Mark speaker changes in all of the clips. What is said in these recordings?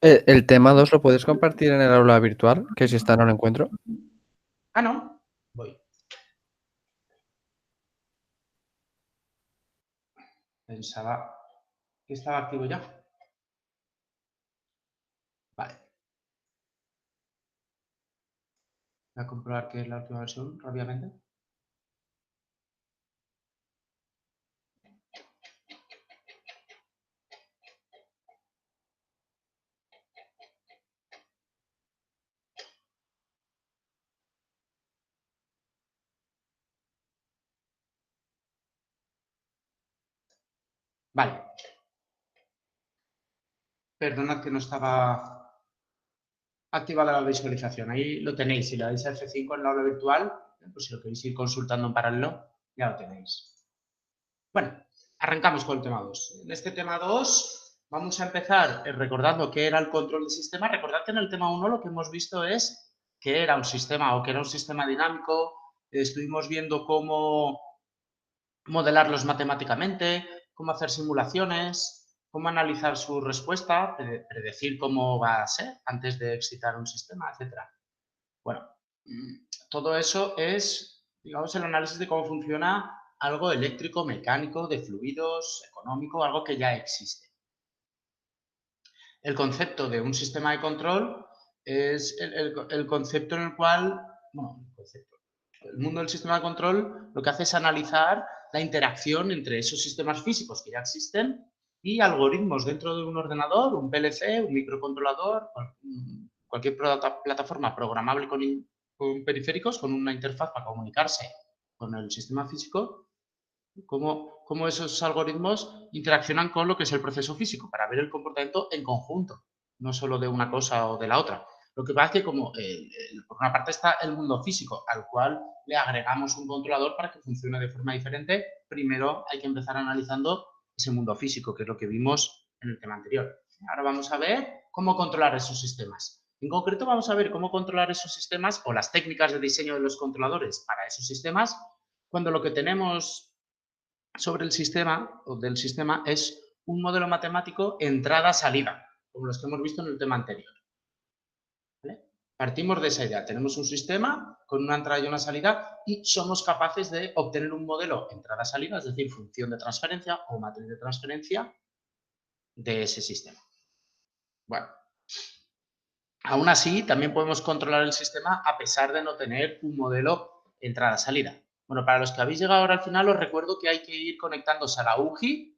Speaker 1: El tema 2 lo puedes compartir en el aula virtual, que si está no lo encuentro.
Speaker 2: Ah, no. Voy. Pensaba que estaba activo ya. Vale. Voy a comprobar que es la última versión rápidamente. Vale. Perdonad que no estaba activada la visualización. Ahí lo tenéis. Si le dais a F5 en la aula virtual, pues si lo queréis ir consultando en paralelo, ya lo tenéis. Bueno, arrancamos con el tema 2. En este tema 2 vamos a empezar recordando qué era el control de sistema. Recordad que en el tema 1 lo que hemos visto es qué era un sistema o qué era un sistema dinámico. Estuvimos viendo cómo modelarlos matemáticamente, cómo hacer simulaciones, cómo analizar su respuesta, predecir cómo va a ser antes de excitar un sistema, etc. Bueno, todo eso es, digamos, el análisis de cómo funciona algo eléctrico, mecánico, de fluidos, económico, algo que ya existe. El concepto de un sistema de control es el concepto en el cual, bueno, el mundo del sistema de control lo que hace es analizar la interacción entre esos sistemas físicos que ya existen y algoritmos dentro de un ordenador, un PLC, un microcontrolador, cualquier plataforma programable con periféricos, con una interfaz para comunicarse con el sistema físico, cómo esos algoritmos interaccionan con lo que es el proceso físico para ver el comportamiento en conjunto, no solo de una cosa o de la otra. Lo que pasa es que como por una parte está el mundo físico, al cual le agregamos un controlador para que funcione de forma diferente, primero hay que empezar analizando ese mundo físico, que es lo que vimos en el tema anterior. Ahora vamos a ver cómo controlar esos sistemas. En concreto vamos a ver cómo controlar esos sistemas o las técnicas de diseño de los controladores para esos sistemas cuando lo que tenemos sobre el sistema o del sistema es un modelo matemático entrada-salida, como los que hemos visto en el tema anterior. ¿Vale? Partimos de esa idea. Tenemos un sistema con una entrada y una salida y somos capaces de obtener un modelo entrada-salida, es decir, función de transferencia o matriz de transferencia de ese sistema. Bueno, aún así, también podemos controlar el sistema a pesar de no tener un modelo entrada-salida. Bueno, para los que habéis llegado ahora al final, os recuerdo que hay que ir conectándose a la UGI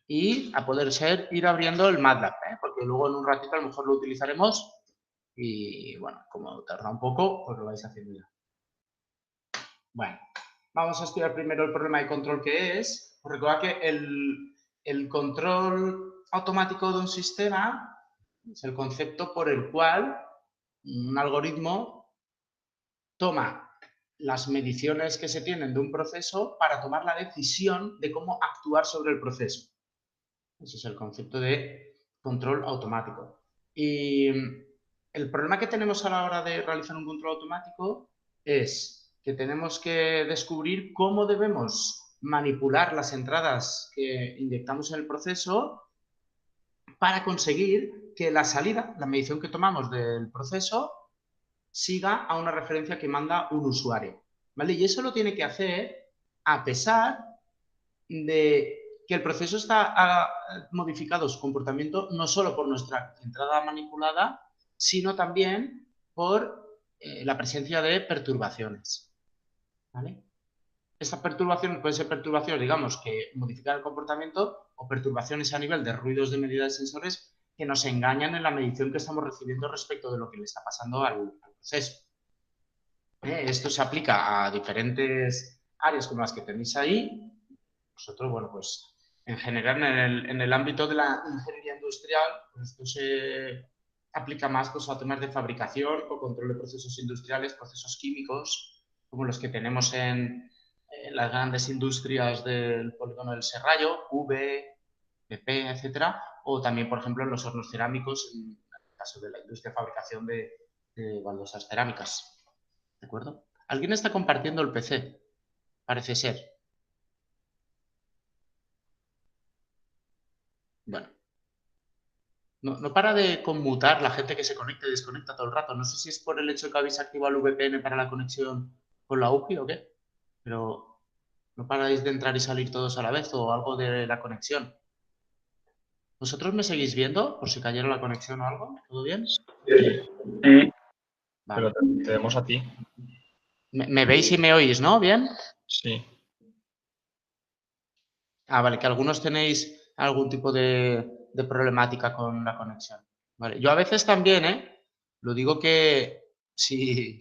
Speaker 2: y a poder ser ir abriendo el MATLAB, porque luego en un ratito a lo mejor lo utilizaremos y bueno, como tarda un poco, pues lo vais haciendo ya. Bueno, vamos a estudiar primero el problema de control que es. Os recuerdo que el control automático de un sistema es el concepto por el cual un algoritmo toma las mediciones que se tienen de un proceso para tomar la decisión de cómo actuar sobre el proceso. Ese es el concepto de control automático. Y el problema que tenemos a la hora de realizar un control automático es que tenemos que descubrir cómo debemos manipular las entradas que inyectamos en el proceso para conseguir que la salida, la medición que tomamos del proceso, siga a una referencia que manda un usuario. ¿Vale? Y eso lo tiene que hacer a pesar de que el proceso está modificado su comportamiento no solo por nuestra entrada manipulada, sino también por la presencia de perturbaciones. ¿Vale? Estas perturbaciones pueden ser perturbaciones, digamos, que modifican el comportamiento o perturbaciones a nivel de ruidos de medida de sensores que nos engañan en la medición que estamos recibiendo respecto de lo que le está pasando al proceso. Esto se aplica a diferentes áreas como las que tenéis ahí. Nosotros, bueno, pues en general en el ámbito de la ingeniería industrial, pues esto se aplica más pues, a temas de fabricación o control de procesos industriales, procesos químicos, como los que tenemos en las grandes industrias del polígono del Serrallo, V, PP, etcétera, o también, por ejemplo, en los hornos cerámicos, en el caso de la industria de fabricación de baldosas cerámicas. ¿De acuerdo? ¿Alguien está compartiendo el PC? Parece ser. Bueno, no para de conmutar la gente que se conecta y desconecta todo el rato. No sé si es por el hecho de que habéis activado el VPN para la conexión con la UPI o qué, pero no paráis de entrar y salir todos a la vez o algo de la conexión. ¿Vosotros me seguís viendo? Por si cayera la conexión o algo. ¿Todo bien?
Speaker 3: Sí,
Speaker 2: Vale.
Speaker 3: pero te vemos a ti.
Speaker 2: ¿Me veis y me oís, no? ¿Bien?
Speaker 3: Sí.
Speaker 2: Ah, vale, que algunos tenéis algún tipo de problemática con la conexión. Vale, yo a veces también, ¿eh? Lo digo si,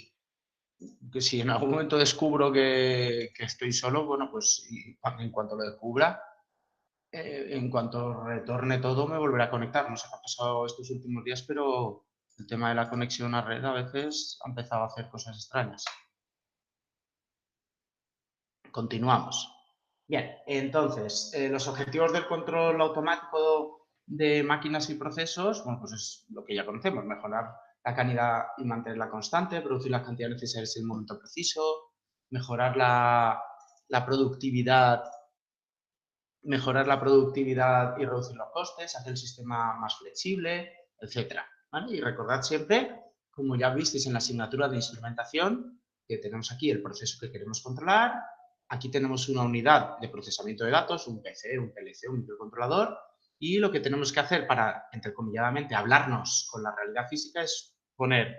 Speaker 2: que si en algún momento descubro que estoy solo, bueno, pues en cuanto lo descubra, en cuanto retorne todo, me volveré a conectar. No sé qué ha pasado estos últimos días, pero el tema de la conexión a red a veces ha empezado a hacer cosas extrañas. Continuamos. Bien, entonces, los objetivos del control automático de máquinas y procesos, bueno, pues es lo que ya conocemos, mejorar la calidad y mantenerla constante, producir las cantidades necesarias en el momento preciso, mejorar la productividad y reducir los costes, hacer el sistema más flexible, etcétera. ¿Vale? Y recordad siempre, como ya visteis en la asignatura de instrumentación, que tenemos aquí el proceso que queremos controlar. Aquí tenemos una unidad de procesamiento de datos, un PC, un PLC, un microcontrolador, y lo que tenemos que hacer para, entrecomilladamente, hablarnos con la realidad física es poner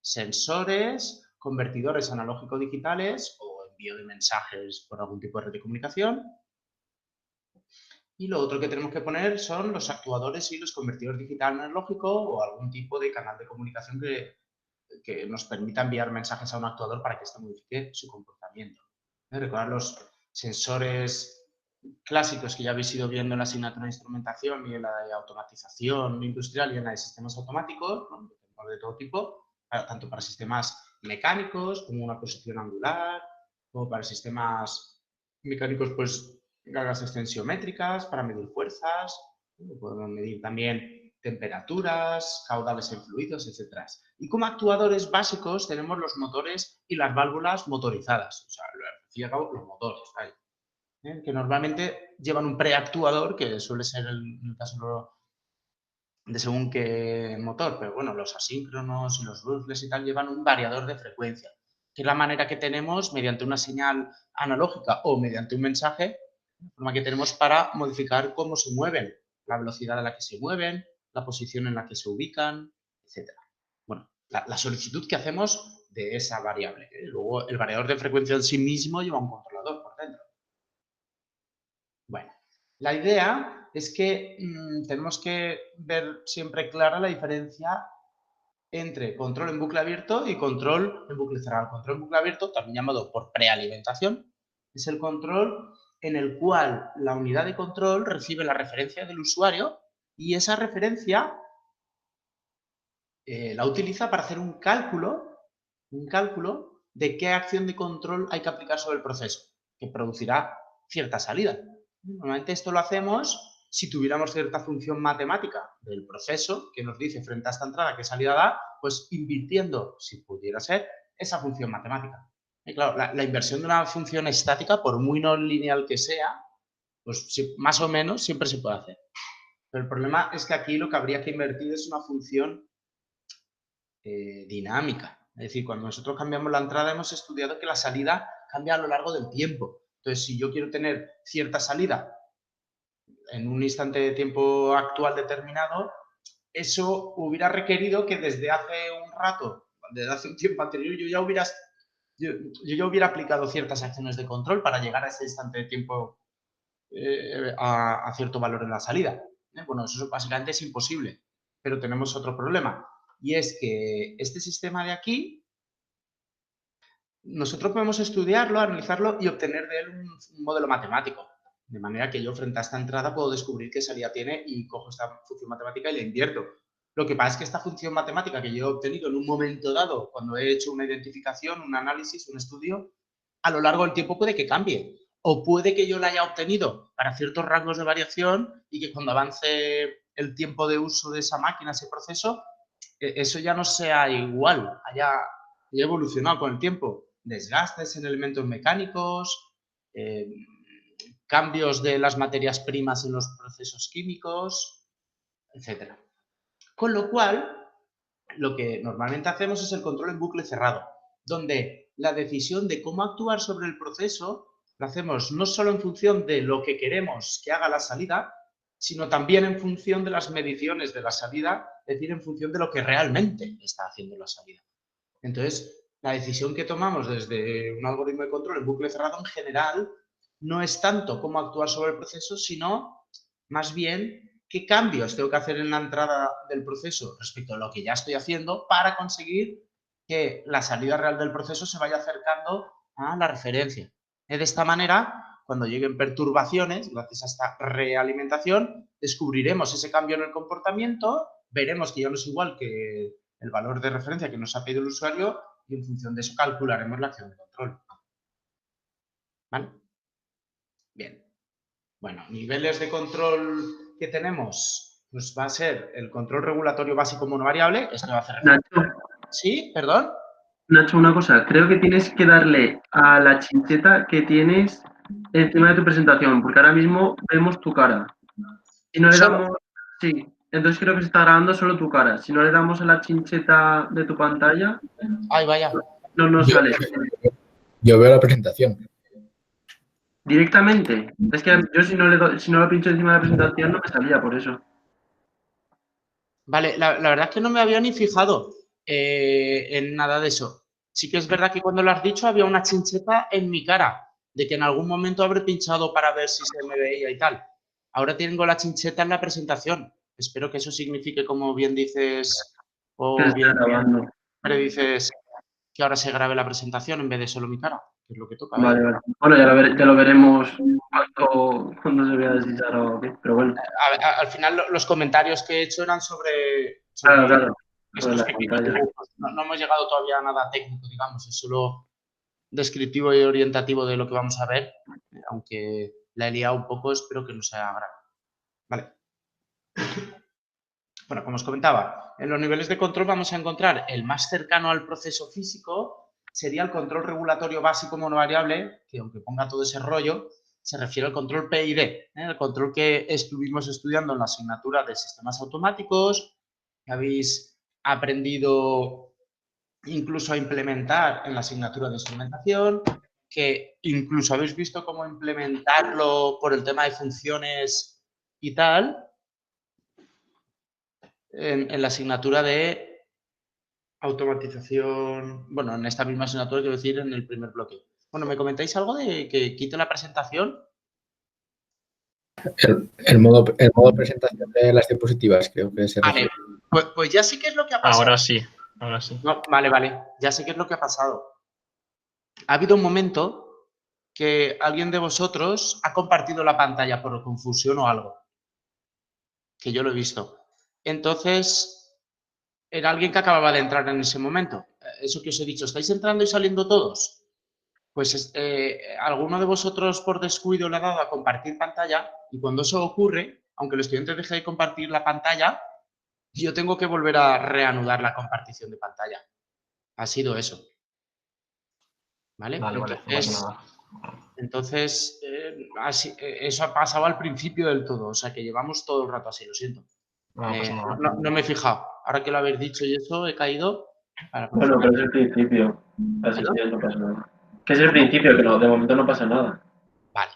Speaker 2: sensores, convertidores analógico-digitales o envío de mensajes por algún tipo de red de comunicación. Y lo otro que tenemos que poner son los actuadores y los convertidores digital analógico o algún tipo de canal de comunicación que nos permita enviar mensajes a un actuador para que éste modifique su comportamiento. Recordar los sensores clásicos que ya habéis ido viendo en la asignatura de instrumentación y en la de automatización industrial y en la de sistemas automáticos, ¿no? De todo tipo, tanto para sistemas mecánicos como una posición angular, como para sistemas mecánicos, pues cargas extensiométricas para medir fuerzas, podemos medir también temperaturas, caudales en fluidos, etc. Y como actuadores básicos tenemos los motores y las válvulas motorizadas, o sea, los motores, ¿vale? Que normalmente llevan un preactuador, que suele ser el caso de según qué motor, pero bueno, los asíncronos y los brushless y tal llevan un variador de frecuencia, que es la manera que tenemos mediante una señal analógica o mediante un mensaje, la forma que tenemos para modificar cómo se mueven, la velocidad a la que se mueven, la posición en la que se ubican, etc. Bueno, la solicitud que hacemos de esa variable. Luego, el variador de frecuencia en sí mismo lleva un controlador por dentro. Bueno, la idea es que tenemos que ver siempre clara la diferencia entre control en bucle abierto y control en bucle cerrado. Control en bucle abierto, también llamado por prealimentación, es el control en el cual la unidad de control recibe la referencia del usuario y esa referencia la utiliza para hacer un cálculo de qué acción de control hay que aplicar sobre el proceso, que producirá cierta salida. Normalmente esto lo hacemos si tuviéramos cierta función matemática del proceso que nos dice frente a esta entrada qué salida da, pues invirtiendo, si pudiera ser, esa función matemática. Y claro, la inversión de una función estática, por muy no lineal que sea, pues más o menos siempre se puede hacer. Pero el problema es que aquí lo que habría que invertir es una función dinámica. Es decir, cuando nosotros cambiamos la entrada hemos estudiado que la salida cambia a lo largo del tiempo. Entonces, si yo quiero tener cierta salida en un instante de tiempo actual determinado, eso hubiera requerido que desde hace un rato, desde hace un tiempo anterior, yo ya hubiera aplicado ciertas acciones de control para llegar a ese instante de tiempo a cierto valor en la salida. Bueno, eso básicamente es imposible, pero tenemos otro problema, y es que este sistema de aquí, nosotros podemos estudiarlo, analizarlo y obtener de él un modelo matemático. De manera que yo frente a esta entrada puedo descubrir qué salida tiene y cojo esta función matemática y la invierto. Lo que pasa es que esta función matemática que yo he obtenido en un momento dado, cuando he hecho una identificación, un análisis, un estudio, a lo largo del tiempo puede que cambie. O puede que yo la haya obtenido para ciertos rangos de variación y que cuando avance el tiempo de uso de esa máquina, ese proceso, eso ya no sea igual, haya evolucionado con el tiempo. Desgastes en elementos mecánicos, cambios de las materias primas en los procesos químicos, etc. Con lo cual, lo que normalmente hacemos es el control en bucle cerrado, donde la decisión de cómo actuar sobre el proceso la hacemos no solo en función de lo que queremos que haga la salida, sino también en función de las mediciones de la salida, es decir, en función de lo que realmente está haciendo la salida. Entonces, la decisión que tomamos desde un algoritmo de control en bucle cerrado en general no es tanto cómo actuar sobre el proceso, sino más bien qué cambios tengo que hacer en la entrada del proceso respecto a lo que ya estoy haciendo para conseguir que la salida real del proceso se vaya acercando a la referencia. De esta manera, cuando lleguen perturbaciones, gracias a esta realimentación, descubriremos ese cambio en el comportamiento, veremos que ya no es igual que el valor de referencia que nos ha pedido el usuario y en función de eso calcularemos la acción de control. ¿Vale? Bien. Bueno, niveles de control que tenemos, pues va a ser el control regulatorio básico monovariable. Esto va a hacer referencia.
Speaker 4: Nacho,
Speaker 2: ¿Sí? ¿Perdón?
Speaker 4: Nacho, una cosa. Creo que tienes que darle a la chincheta que tienes encima de tu presentación, porque ahora mismo vemos tu cara. Si no le
Speaker 2: ¿Solo?
Speaker 4: damos... Sí, entonces creo que se está grabando solo tu cara. Si no le damos a la chincheta de tu pantalla,
Speaker 2: Ay, vaya.
Speaker 4: no nos sale.
Speaker 5: Yo veo la presentación.
Speaker 4: Directamente. Es que yo si no lo pincho encima de la presentación no me salía por eso.
Speaker 2: Vale, la verdad es que no me había ni fijado en nada de eso. Sí que es verdad que cuando lo has dicho había una chincheta en mi cara, de que en algún momento habré pinchado para ver si se me veía y tal. Ahora tengo la chincheta en la presentación. Espero que eso signifique, como bien dices, o
Speaker 4: Que se está
Speaker 2: bien
Speaker 4: grabando.
Speaker 2: predices, que ahora se grabe la presentación en vez de solo mi cara, que es lo que toca.
Speaker 4: Vale, vale. Bueno, ya lo veremos cuando se vea si se ha grabado o qué, pero bueno.
Speaker 2: Al final los comentarios que he hecho eran sobre
Speaker 4: Claro.
Speaker 2: estos
Speaker 4: la
Speaker 2: pequeños
Speaker 4: pantalla.
Speaker 2: dibujos. No hemos llegado todavía a nada técnico, digamos, es solo descriptivo y orientativo de lo que vamos a ver, aunque la he liado un poco, espero que no sea grave. Vale. Bueno, como os comentaba, en los niveles de control vamos a encontrar el más cercano al proceso físico, sería el control regulatorio básico monovariable, que aunque ponga todo ese rollo, se refiere al control PID, el control que estuvimos estudiando en la asignatura de sistemas automáticos, que habéis aprendido incluso a implementar en la asignatura de instrumentación, que incluso habéis visto cómo implementarlo por el tema de funciones y tal, en la asignatura de automatización, bueno, en esta misma asignatura, quiero decir, en el primer bloque. Bueno, ¿me comentáis algo de que quite la presentación?
Speaker 5: El modo presentación de las diapositivas, creo que se
Speaker 2: Vale,
Speaker 5: refiere.
Speaker 2: pues ya sé qué es lo que ha pasado.
Speaker 3: Ahora sí, ahora sí.
Speaker 2: No, vale, ya sé qué es lo que ha pasado. Ha habido un momento que alguien de vosotros ha compartido la pantalla por confusión o algo, que yo lo he visto. Entonces, era alguien que acababa de entrar en ese momento. Eso que os he dicho, ¿estáis entrando y saliendo todos? Pues alguno de vosotros por descuido le ha dado a compartir pantalla y cuando eso ocurre, aunque el estudiante deje de compartir la pantalla, yo tengo que volver a reanudar la compartición de pantalla. Ha sido eso. ¿Vale?
Speaker 3: Vale, no pasa nada.
Speaker 2: Entonces, eso ha pasado al principio del todo, o sea que llevamos todo el rato así, lo siento.
Speaker 3: No pasa nada.
Speaker 2: No me he fijado. Ahora que lo habéis dicho y eso, he caído.
Speaker 4: Bueno, pero es el principio. Así que no pasa nada. Que es el principio, que no, de momento no pasa nada.
Speaker 2: Vale.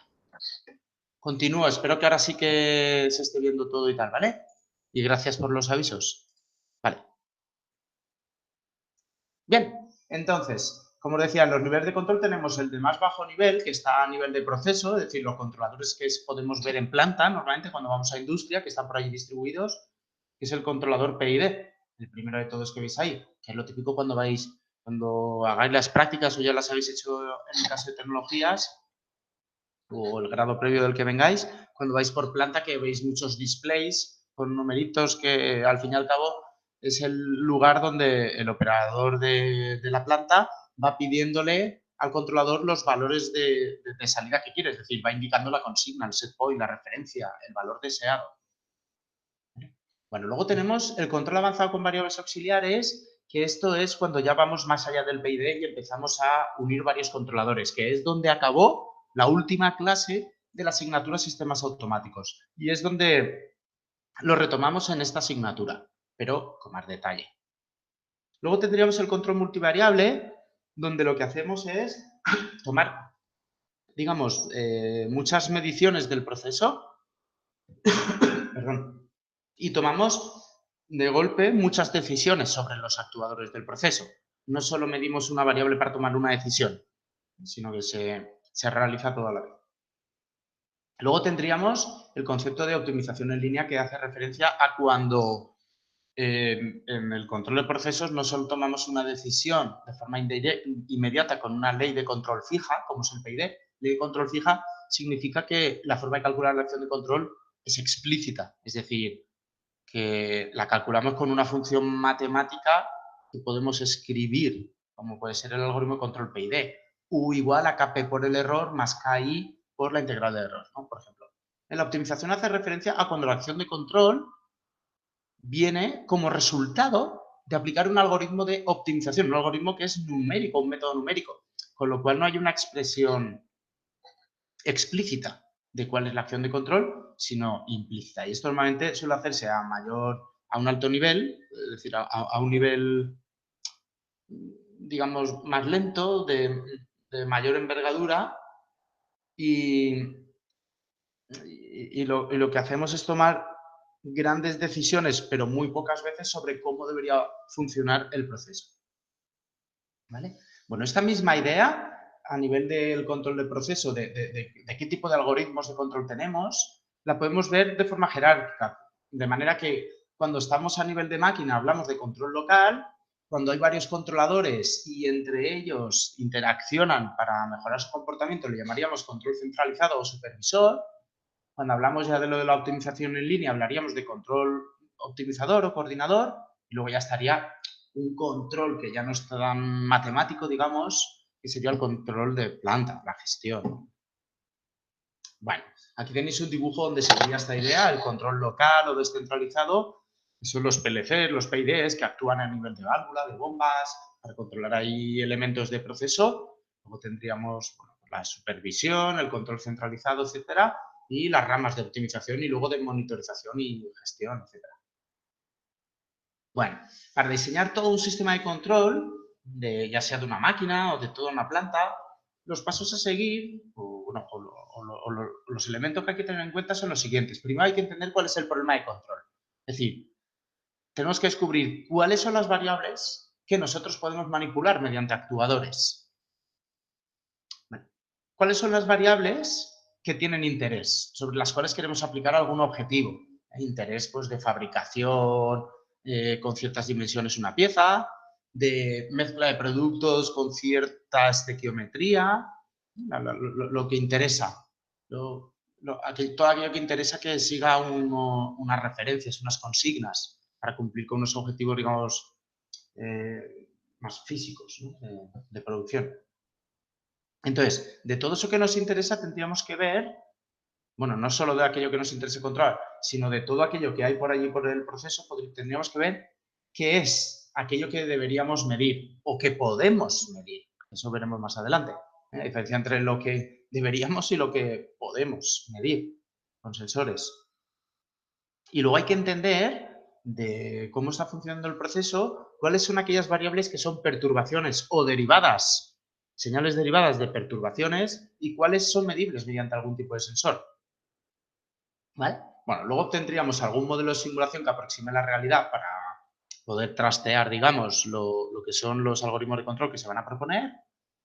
Speaker 2: Continúo, espero que ahora sí que se esté viendo todo y tal, ¿vale? Y gracias por los avisos. Vale. Bien, entonces, como os decía, en los niveles de control tenemos el de más bajo nivel, que está a nivel de proceso, es decir, los controladores que podemos ver en planta, normalmente cuando vamos a industria, que están por ahí distribuidos, que es el controlador PID, el primero de todos que veis ahí, que es lo típico cuando hagáis las prácticas o ya las habéis hecho en el caso de tecnologías, o el grado previo del que vengáis, cuando vais por planta que veis muchos displays con numeritos que al fin y al cabo es el lugar donde el operador de la planta va pidiéndole al controlador los valores de salida que quiere, es decir, va indicando la consigna, el set point, la referencia, el valor deseado. Bueno, luego tenemos el control avanzado con variables auxiliares, que esto es cuando ya vamos más allá del PID y empezamos a unir varios controladores, que es donde acabó la última clase de la asignatura Sistemas Automáticos. Y es donde lo retomamos en esta asignatura. pero con más detalle. Luego tendríamos el control multivariable, donde lo que hacemos es tomar, digamos, muchas mediciones del proceso perdón, y tomamos de golpe muchas decisiones sobre los actuadores del proceso. No solo medimos una variable para tomar una decisión, sino que se realiza toda la vez. Luego tendríamos el concepto de optimización en línea, que hace referencia a cuando en el control de procesos no solo tomamos una decisión de forma inmediata con una ley de control fija, como es el PID. Ley de control fija significa que la forma de calcular la acción de control es explícita, es decir, que la calculamos con una función matemática que podemos escribir, como puede ser el algoritmo de control PID, U igual a KP por el error más KI por la integral de error, ¿no? Por ejemplo. En la optimización hace referencia a cuando la acción de control viene como resultado de aplicar un algoritmo de optimización, un algoritmo que es numérico, un método numérico, con lo cual no hay una expresión explícita de cuál es la acción de control, sino implícita. Y esto normalmente suele hacerse a un alto nivel, es decir, a un nivel, digamos, más lento, de mayor envergadura, y lo que hacemos es tomar grandes decisiones, pero muy pocas veces, sobre cómo debería funcionar el proceso. ¿Vale? Bueno, esta misma idea, a nivel del control del proceso, de qué tipo de algoritmos de control tenemos, la podemos ver de forma jerárquica. De manera que cuando estamos a nivel de máquina hablamos de control local, cuando hay varios controladores y entre ellos interaccionan para mejorar su comportamiento, le llamaríamos control centralizado o supervisor. Cuando hablamos ya de lo de la optimización en línea, hablaríamos de control optimizador o coordinador, y luego ya estaría un control que ya no es tan matemático, digamos, que sería el control de planta, la gestión. Bueno, aquí tenéis un dibujo donde se veía esta idea, el control local o descentralizado, que son los PLCs, los PIDs, que actúan a nivel de válvula, de bombas, para controlar ahí elementos de proceso. Luego tendríamos la supervisión, el control centralizado, etcétera, y las ramas de optimización y luego de monitorización y gestión, etc. Bueno, para diseñar todo un sistema de control, ya sea de una máquina o de toda una planta, los pasos a seguir, los elementos que hay que tener en cuenta son los siguientes. Primero hay que entender cuál es el problema de control. Es decir, tenemos que descubrir cuáles son las variables que nosotros podemos manipular mediante actuadores. Bueno, ¿cuáles son las variables que tienen interés, sobre las cuales queremos aplicar algún objetivo? Interés, pues, de fabricación con ciertas dimensiones una pieza, de mezcla de productos con cierta estequiometría, lo que interesa, todo aquello que interesa que siga unas referencias, unas consignas para cumplir con unos objetivos, digamos, más físicos, ¿no? de producción. Entonces, de todo eso que nos interesa tendríamos que ver, bueno, no solo de aquello que nos interese controlar, sino de todo aquello que hay por allí por el proceso, tendríamos que ver qué es aquello que deberíamos medir o que podemos medir. Eso veremos más adelante. La diferencia entre lo que deberíamos y lo que podemos medir con sensores. Y luego hay que entender de cómo está funcionando el proceso, cuáles son aquellas variables que son perturbaciones o derivadas, señales derivadas de perturbaciones, y cuáles son medibles mediante algún tipo de sensor. ¿Vale? Bueno, luego obtendríamos algún modelo de simulación que aproxime la realidad para poder trastear, digamos, lo que son los algoritmos de control que se van a proponer.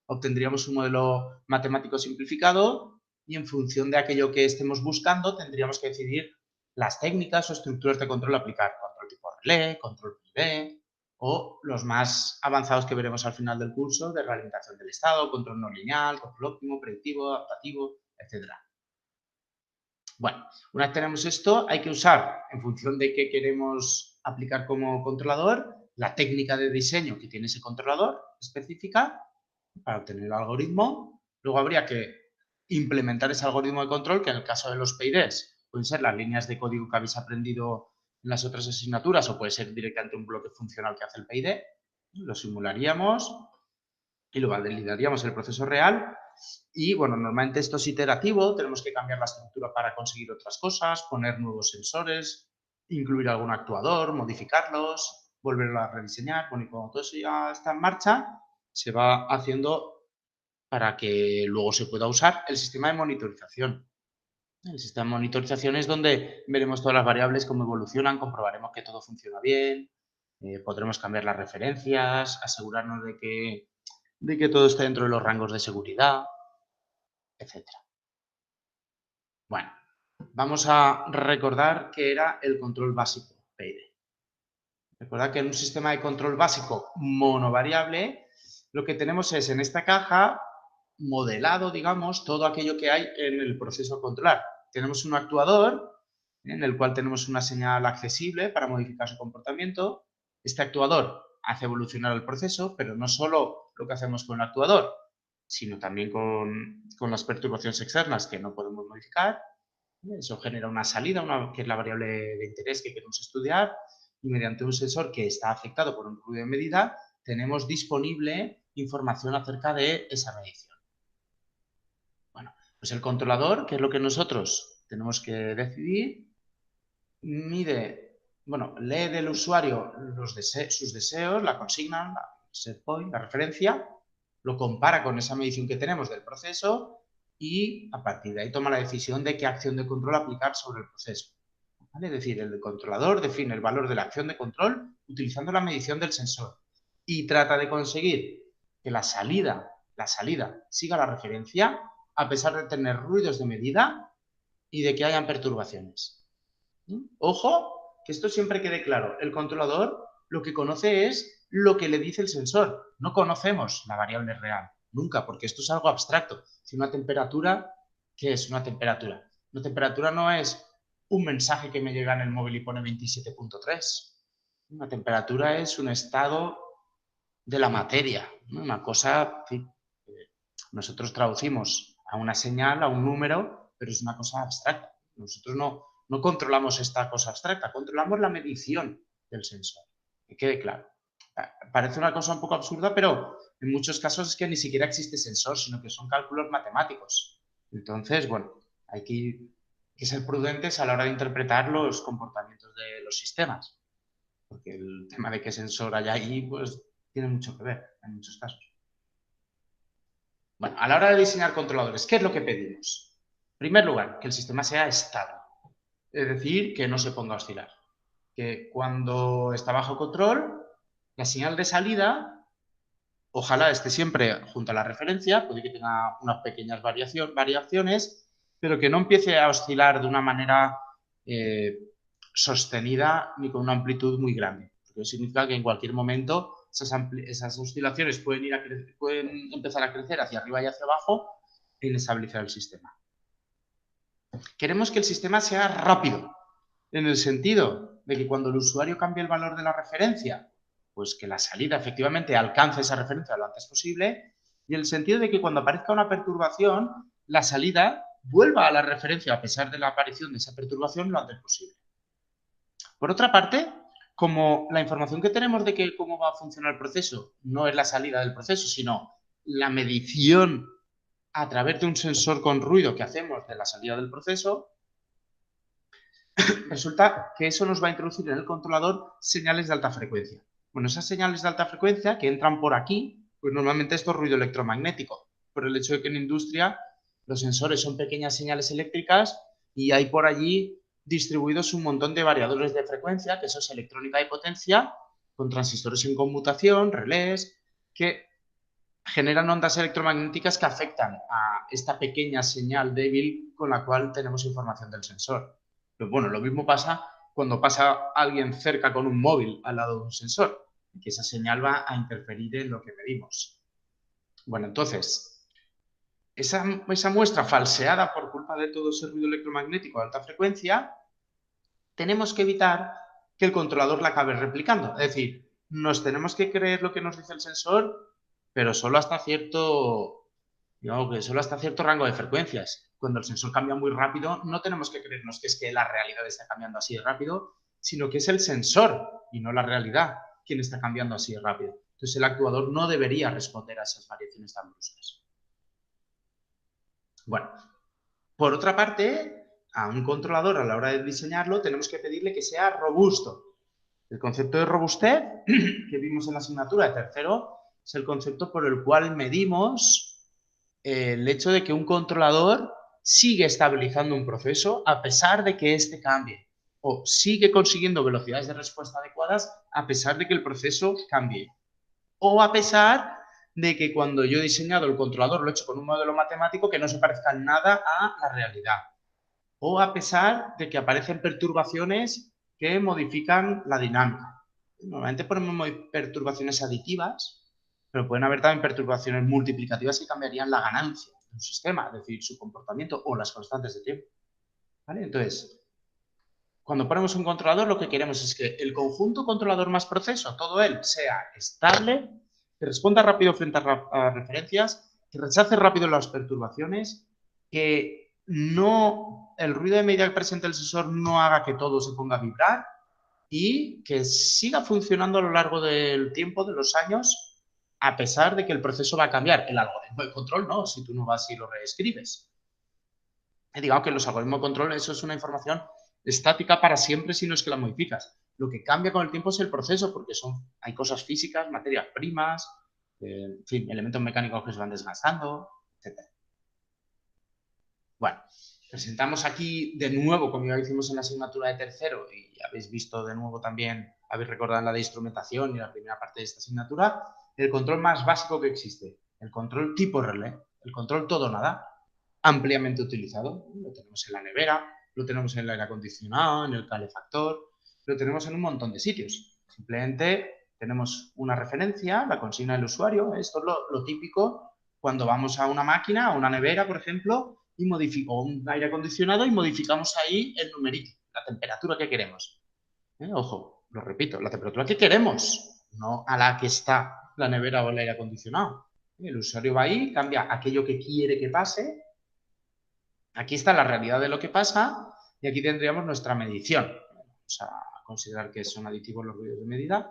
Speaker 2: Obtendríamos un modelo matemático simplificado y en función de aquello que estemos buscando tendríamos que decidir las técnicas o estructuras de control a aplicar. Control tipo relé, control PID o los más avanzados que veremos al final del curso de realimentación del estado, control no lineal, control óptimo, predictivo, adaptativo, etc. Bueno, una vez tenemos esto, hay que usar, en función de qué queremos aplicar como controlador, la técnica de diseño que tiene ese controlador específica para obtener el algoritmo. Luego habría que implementar ese algoritmo de control, que en el caso de los PIDs pueden ser las líneas de código que habéis aprendido en las otras asignaturas o puede ser directamente un bloque funcional que hace el PID. Lo simularíamos y luego validaríamos el proceso real. Y, bueno, normalmente esto es iterativo, tenemos que cambiar la estructura para conseguir otras cosas, poner nuevos sensores, incluir algún actuador, modificarlos, volverlo a rediseñar. Bueno, y cuando todo eso ya está en marcha, se va haciendo para que luego se pueda usar el sistema de monitorización. El sistema de monitorización es donde veremos todas las variables, cómo evolucionan, comprobaremos que todo funciona bien, podremos cambiar las referencias, asegurarnos de que todo esté dentro de los rangos de seguridad, etc. Bueno, vamos a recordar que era el control básico, PID. Recordad que en un sistema de control básico monovariable, lo que tenemos es en esta caja modelado, digamos, todo aquello que hay en el proceso a controlar. Tenemos un actuador en el cual tenemos una señal accesible para modificar su comportamiento. Este actuador hace evolucionar el proceso, pero no solo lo que hacemos con el actuador, sino también con las perturbaciones externas que no podemos modificar. Eso genera una salida, que es la variable de interés que queremos estudiar, y mediante un sensor que está afectado por un ruido de medida, tenemos disponible información acerca de esa medición. Bueno, pues el controlador, que es lo que nosotros tenemos que decidir, mide, bueno, lee del usuario sus deseos, la consigna, la set point, la referencia, lo compara con esa medición que tenemos del proceso y a partir de ahí toma la decisión de qué acción de control aplicar sobre el proceso. ¿Vale? Es decir, el controlador define el valor de la acción de control utilizando la medición del sensor y trata de conseguir que la salida siga la referencia a pesar de tener ruidos de medida y de que hayan perturbaciones. Ojo, que esto siempre quede claro. El controlador lo que conoce es lo que le dice el sensor. No conocemos la variable real, nunca, porque esto es algo abstracto. Si una temperatura, ¿qué es una temperatura? Una temperatura no es un mensaje que me llega en el móvil y pone 27.3. Una temperatura es un estado de la materia, ¿no? Una cosa, en fin, nosotros traducimos a una señal, a un número, pero es una cosa abstracta. Nosotros no controlamos esta cosa abstracta, controlamos la medición del sensor. Que quede claro. Parece una cosa un poco absurda, pero en muchos casos es que ni siquiera existe sensor, sino que son cálculos matemáticos. Entonces, bueno, hay que ser prudentes a la hora de interpretar los comportamientos de los sistemas. Porque el tema de qué sensor hay ahí, pues tiene mucho que ver en muchos casos. Bueno, a la hora de diseñar controladores, ¿qué es lo que pedimos? En primer lugar, que el sistema sea estable. Es decir, que no se ponga a oscilar. Que cuando está bajo control, la señal de salida, ojalá esté siempre junto a la referencia, puede que tenga unas pequeñas variaciones, pero que no empiece a oscilar de una manera sostenida ni con una amplitud muy grande. Porque eso significa que en cualquier momento esas oscilaciones pueden empezar a crecer hacia arriba y hacia abajo e inestabilizar el sistema. Queremos que el sistema sea rápido, en el sentido de que cuando el usuario cambie el valor de la referencia, pues que la salida efectivamente alcance esa referencia lo antes posible, y en el sentido de que cuando aparezca una perturbación, la salida vuelva a la referencia a pesar de la aparición de esa perturbación lo antes posible. Por otra parte, como la información que tenemos de que cómo va a funcionar el proceso no es la salida del proceso, sino la medición a través de un sensor con ruido que hacemos de la salida del proceso, resulta que eso nos va a introducir en el controlador señales de alta frecuencia. Bueno, esas señales de alta frecuencia que entran por aquí, pues normalmente esto es ruido electromagnético, por el hecho de que en industria los sensores son pequeñas señales eléctricas y hay por allí distribuidos un montón de variadores de frecuencia, que eso es electrónica de potencia, con transistores en conmutación, relés, que generan ondas electromagnéticas que afectan a esta pequeña señal débil con la cual tenemos información del sensor. Pero bueno, lo mismo pasa cuando pasa alguien cerca con un móvil al lado de un sensor, que esa señal va a interferir en lo que medimos. Bueno, entonces, esa muestra falseada por culpa de todo ese ruido electromagnético de alta frecuencia, tenemos que evitar que el controlador la acabe replicando. Es decir, nos tenemos que creer lo que nos dice el sensor, pero solo hasta cierto rango de frecuencias. Cuando el sensor cambia muy rápido, no tenemos que creernos que es que la realidad está cambiando así de rápido, sino que es el sensor y no la realidad quien está cambiando así de rápido. Entonces, el actuador no debería responder a esas variaciones tan bruscas. Bueno, por otra parte, a un controlador a la hora de diseñarlo, tenemos que pedirle que sea robusto. El concepto de robustez que vimos en la asignatura de tercero es el concepto por el cual medimos el hecho de que un controlador sigue estabilizando un proceso a pesar de que éste cambie, o sigue consiguiendo velocidades de respuesta adecuadas a pesar de que el proceso cambie, o a pesar de que cuando yo he diseñado el controlador lo he hecho con un modelo matemático que no se parezca en nada a la realidad, o a pesar de que aparecen perturbaciones que modifican la dinámica. Normalmente ponemos perturbaciones aditivas, pero pueden haber también perturbaciones multiplicativas que cambiarían la ganancia de un sistema, es decir, su comportamiento o las constantes de tiempo. ¿Vale? Entonces, cuando ponemos un controlador, lo que queremos es que el conjunto controlador más proceso, todo él, sea estable, que responda rápido frente a referencias, que rechace rápido las perturbaciones, que el ruido de medida que presenta el sensor no haga que todo se ponga a vibrar y que siga funcionando a lo largo del tiempo, de los años, a pesar de que el proceso va a cambiar. El algoritmo de control no, si tú no vas y lo reescribes. Digamos que los algoritmos de control, eso es una información estática para siempre si no es que la modificas. Lo que cambia con el tiempo es el proceso, porque hay cosas físicas, materias primas, en fin, elementos mecánicos que se van desgastando, etc. Bueno, presentamos aquí de nuevo, como ya hicimos en la asignatura de tercero, y ya habéis visto de nuevo también, habéis recordado en la de instrumentación y la primera parte de esta asignatura, el control más básico que existe, el control tipo relé, el control todo o nada, ampliamente utilizado. Lo tenemos en la nevera, lo tenemos en el aire acondicionado, en el calefactor, lo tenemos en un montón de sitios. Simplemente tenemos una referencia, la consigna del usuario. Esto es lo típico cuando vamos a una máquina, a una nevera, por ejemplo, o un aire acondicionado y modificamos ahí el numerito, la temperatura que queremos. Ojo, lo repito, la temperatura que queremos, no a la que está la nevera o el aire acondicionado. El usuario va ahí, cambia aquello que quiere que pase. Aquí está la realidad de lo que pasa y aquí tendríamos nuestra medición. Vamos a considerar que son aditivos los ruidos de medida.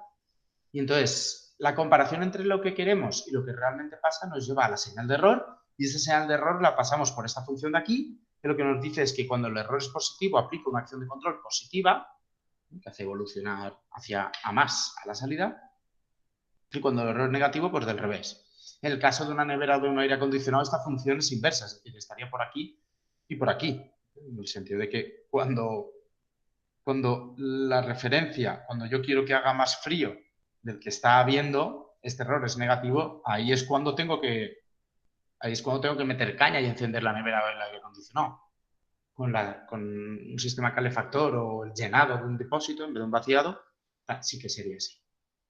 Speaker 2: Y entonces, la comparación entre lo que queremos y lo que realmente pasa nos lleva a la señal de error y esa señal de error la pasamos por esta función de aquí, que lo que nos dice es que cuando el error es positivo aplica una acción de control positiva, que hace evolucionar hacia a más a la salida, y cuando el error es negativo, pues del revés. En el caso de una nevera o de un aire acondicionado, esta función es inversa, es decir, estaría por aquí y por aquí, en el sentido de que cuando la referencia, cuando yo quiero que haga más frío del que está habiendo, este error es negativo, ahí es cuando tengo que meter caña y encender la nevera o el aire acondicionado. Con un sistema calefactor o el llenado de un depósito en vez de un vaciado, sí que sería así.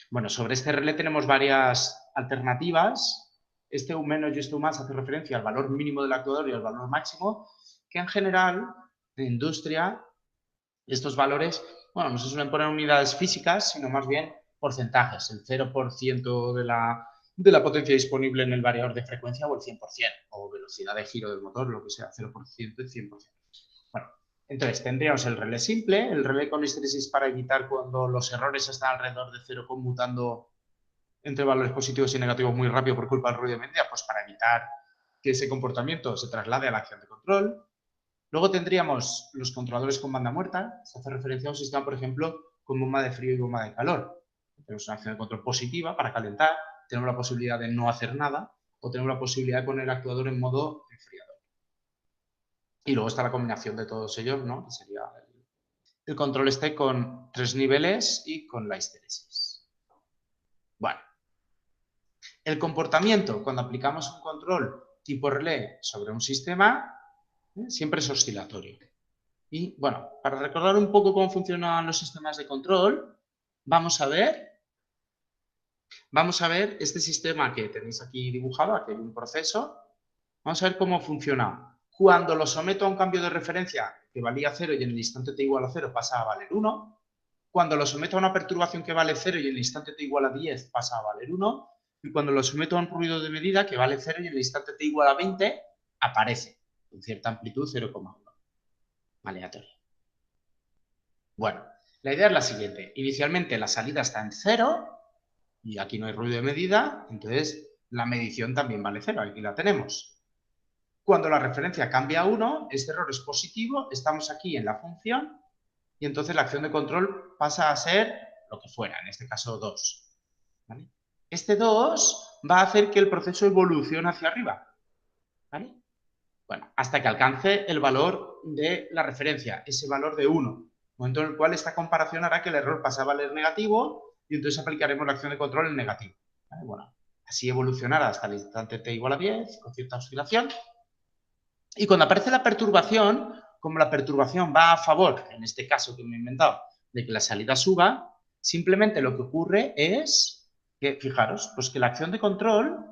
Speaker 2: Bueno, sobre este relé tenemos varias alternativas. Este U menos y este U más hace referencia al valor mínimo del actuador y al valor máximo, que en general, en industria, estos valores, bueno, no se suelen poner unidades físicas, sino más bien porcentajes, el 0% de la potencia disponible en el variador de frecuencia o el 100%, o velocidad de giro del motor, lo que sea, 0% y 100%. Bueno, entonces tendríamos el relé simple, el relé con histeresis para evitar cuando los errores están alrededor de 0 conmutando entre valores positivos y negativos muy rápido por culpa del ruido de medida, pues para evitar que ese comportamiento se traslade a la acción de control. Luego tendríamos los controladores con banda muerta. Se hace referencia a un sistema, por ejemplo, con bomba de frío y bomba de calor. Tenemos una acción de control positiva para calentar, tenemos la posibilidad de no hacer nada o tenemos la posibilidad de poner el actuador en modo enfriador. Y luego está la combinación de todos ellos, ¿no? Que sería el control este con 3 niveles y con la histeresis. Bueno. El comportamiento, cuando aplicamos un control tipo relé sobre un sistema, siempre es oscilatorio. Y, bueno, para recordar un poco cómo funcionan los sistemas de control, vamos a ver este sistema que tenéis aquí dibujado, aquí hay un proceso. Vamos a ver cómo funciona. Cuando lo someto a un cambio de referencia que valía 0 y en el instante t igual a 0 pasa a valer 1. Cuando lo someto a una perturbación que vale 0 y en el instante t igual a 10 pasa a valer 1. Y cuando lo someto a un ruido de medida que vale 0 y en el instante t igual a 20 aparece con cierta amplitud 0,1. Aleatorio. Bueno, la idea es la siguiente. Inicialmente la salida está en 0 y aquí no hay ruido de medida, entonces la medición también vale 0. Aquí la tenemos. Cuando la referencia cambia a 1, este error es positivo, estamos aquí en la función y entonces la acción de control pasa a ser lo que fuera, en este caso 2. ¿Vale? Este 2 va a hacer que el proceso evolucione hacia arriba. ¿Vale? Bueno, hasta que alcance el valor de la referencia, ese valor de 1. Momento en el cual esta comparación hará que el error pase a valer negativo y entonces aplicaremos la acción de control en negativo. ¿Vale? Bueno, así evolucionará hasta el instante t igual a 10, con cierta oscilación. Y cuando aparece la perturbación, como la perturbación va a favor, en este caso que me he inventado, de que la salida suba, simplemente lo que ocurre es que, fijaros, pues que la acción de control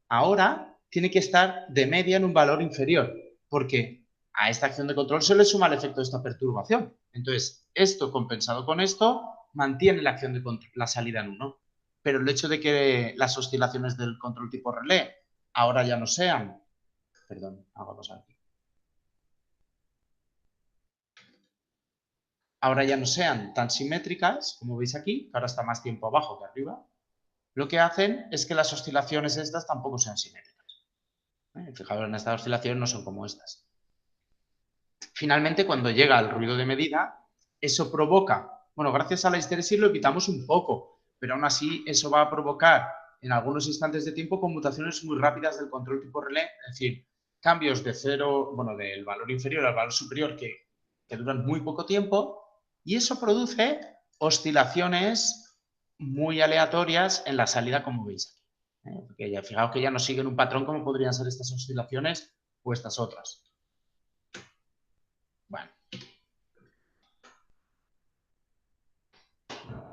Speaker 2: ahora tiene que estar de media en un valor inferior, porque a esta acción de control se le suma el efecto de esta perturbación. Entonces, esto compensado con esto mantiene la acción de control, la salida en 1. Pero el hecho de que las oscilaciones del control tipo relé ahora ya no sean... Perdón, hago dos aquí. Ahora ya no sean tan simétricas, como veis aquí, que ahora está más tiempo abajo que arriba, lo que hacen es que las oscilaciones estas tampoco sean simétricas. Fijaros, en estas oscilaciones no son como estas. Finalmente, cuando llega el ruido de medida, eso provoca, bueno, gracias a la histeresis lo evitamos un poco, pero aún así eso va a provocar en algunos instantes de tiempo conmutaciones muy rápidas del control tipo relé, es decir, cambios de cero, bueno, del valor inferior al valor superior que duran muy poco tiempo y eso produce oscilaciones muy aleatorias en la salida, como veis aquí. Porque ya, fijaos que ya no siguen un patrón como podrían ser estas oscilaciones o estas otras. Bueno.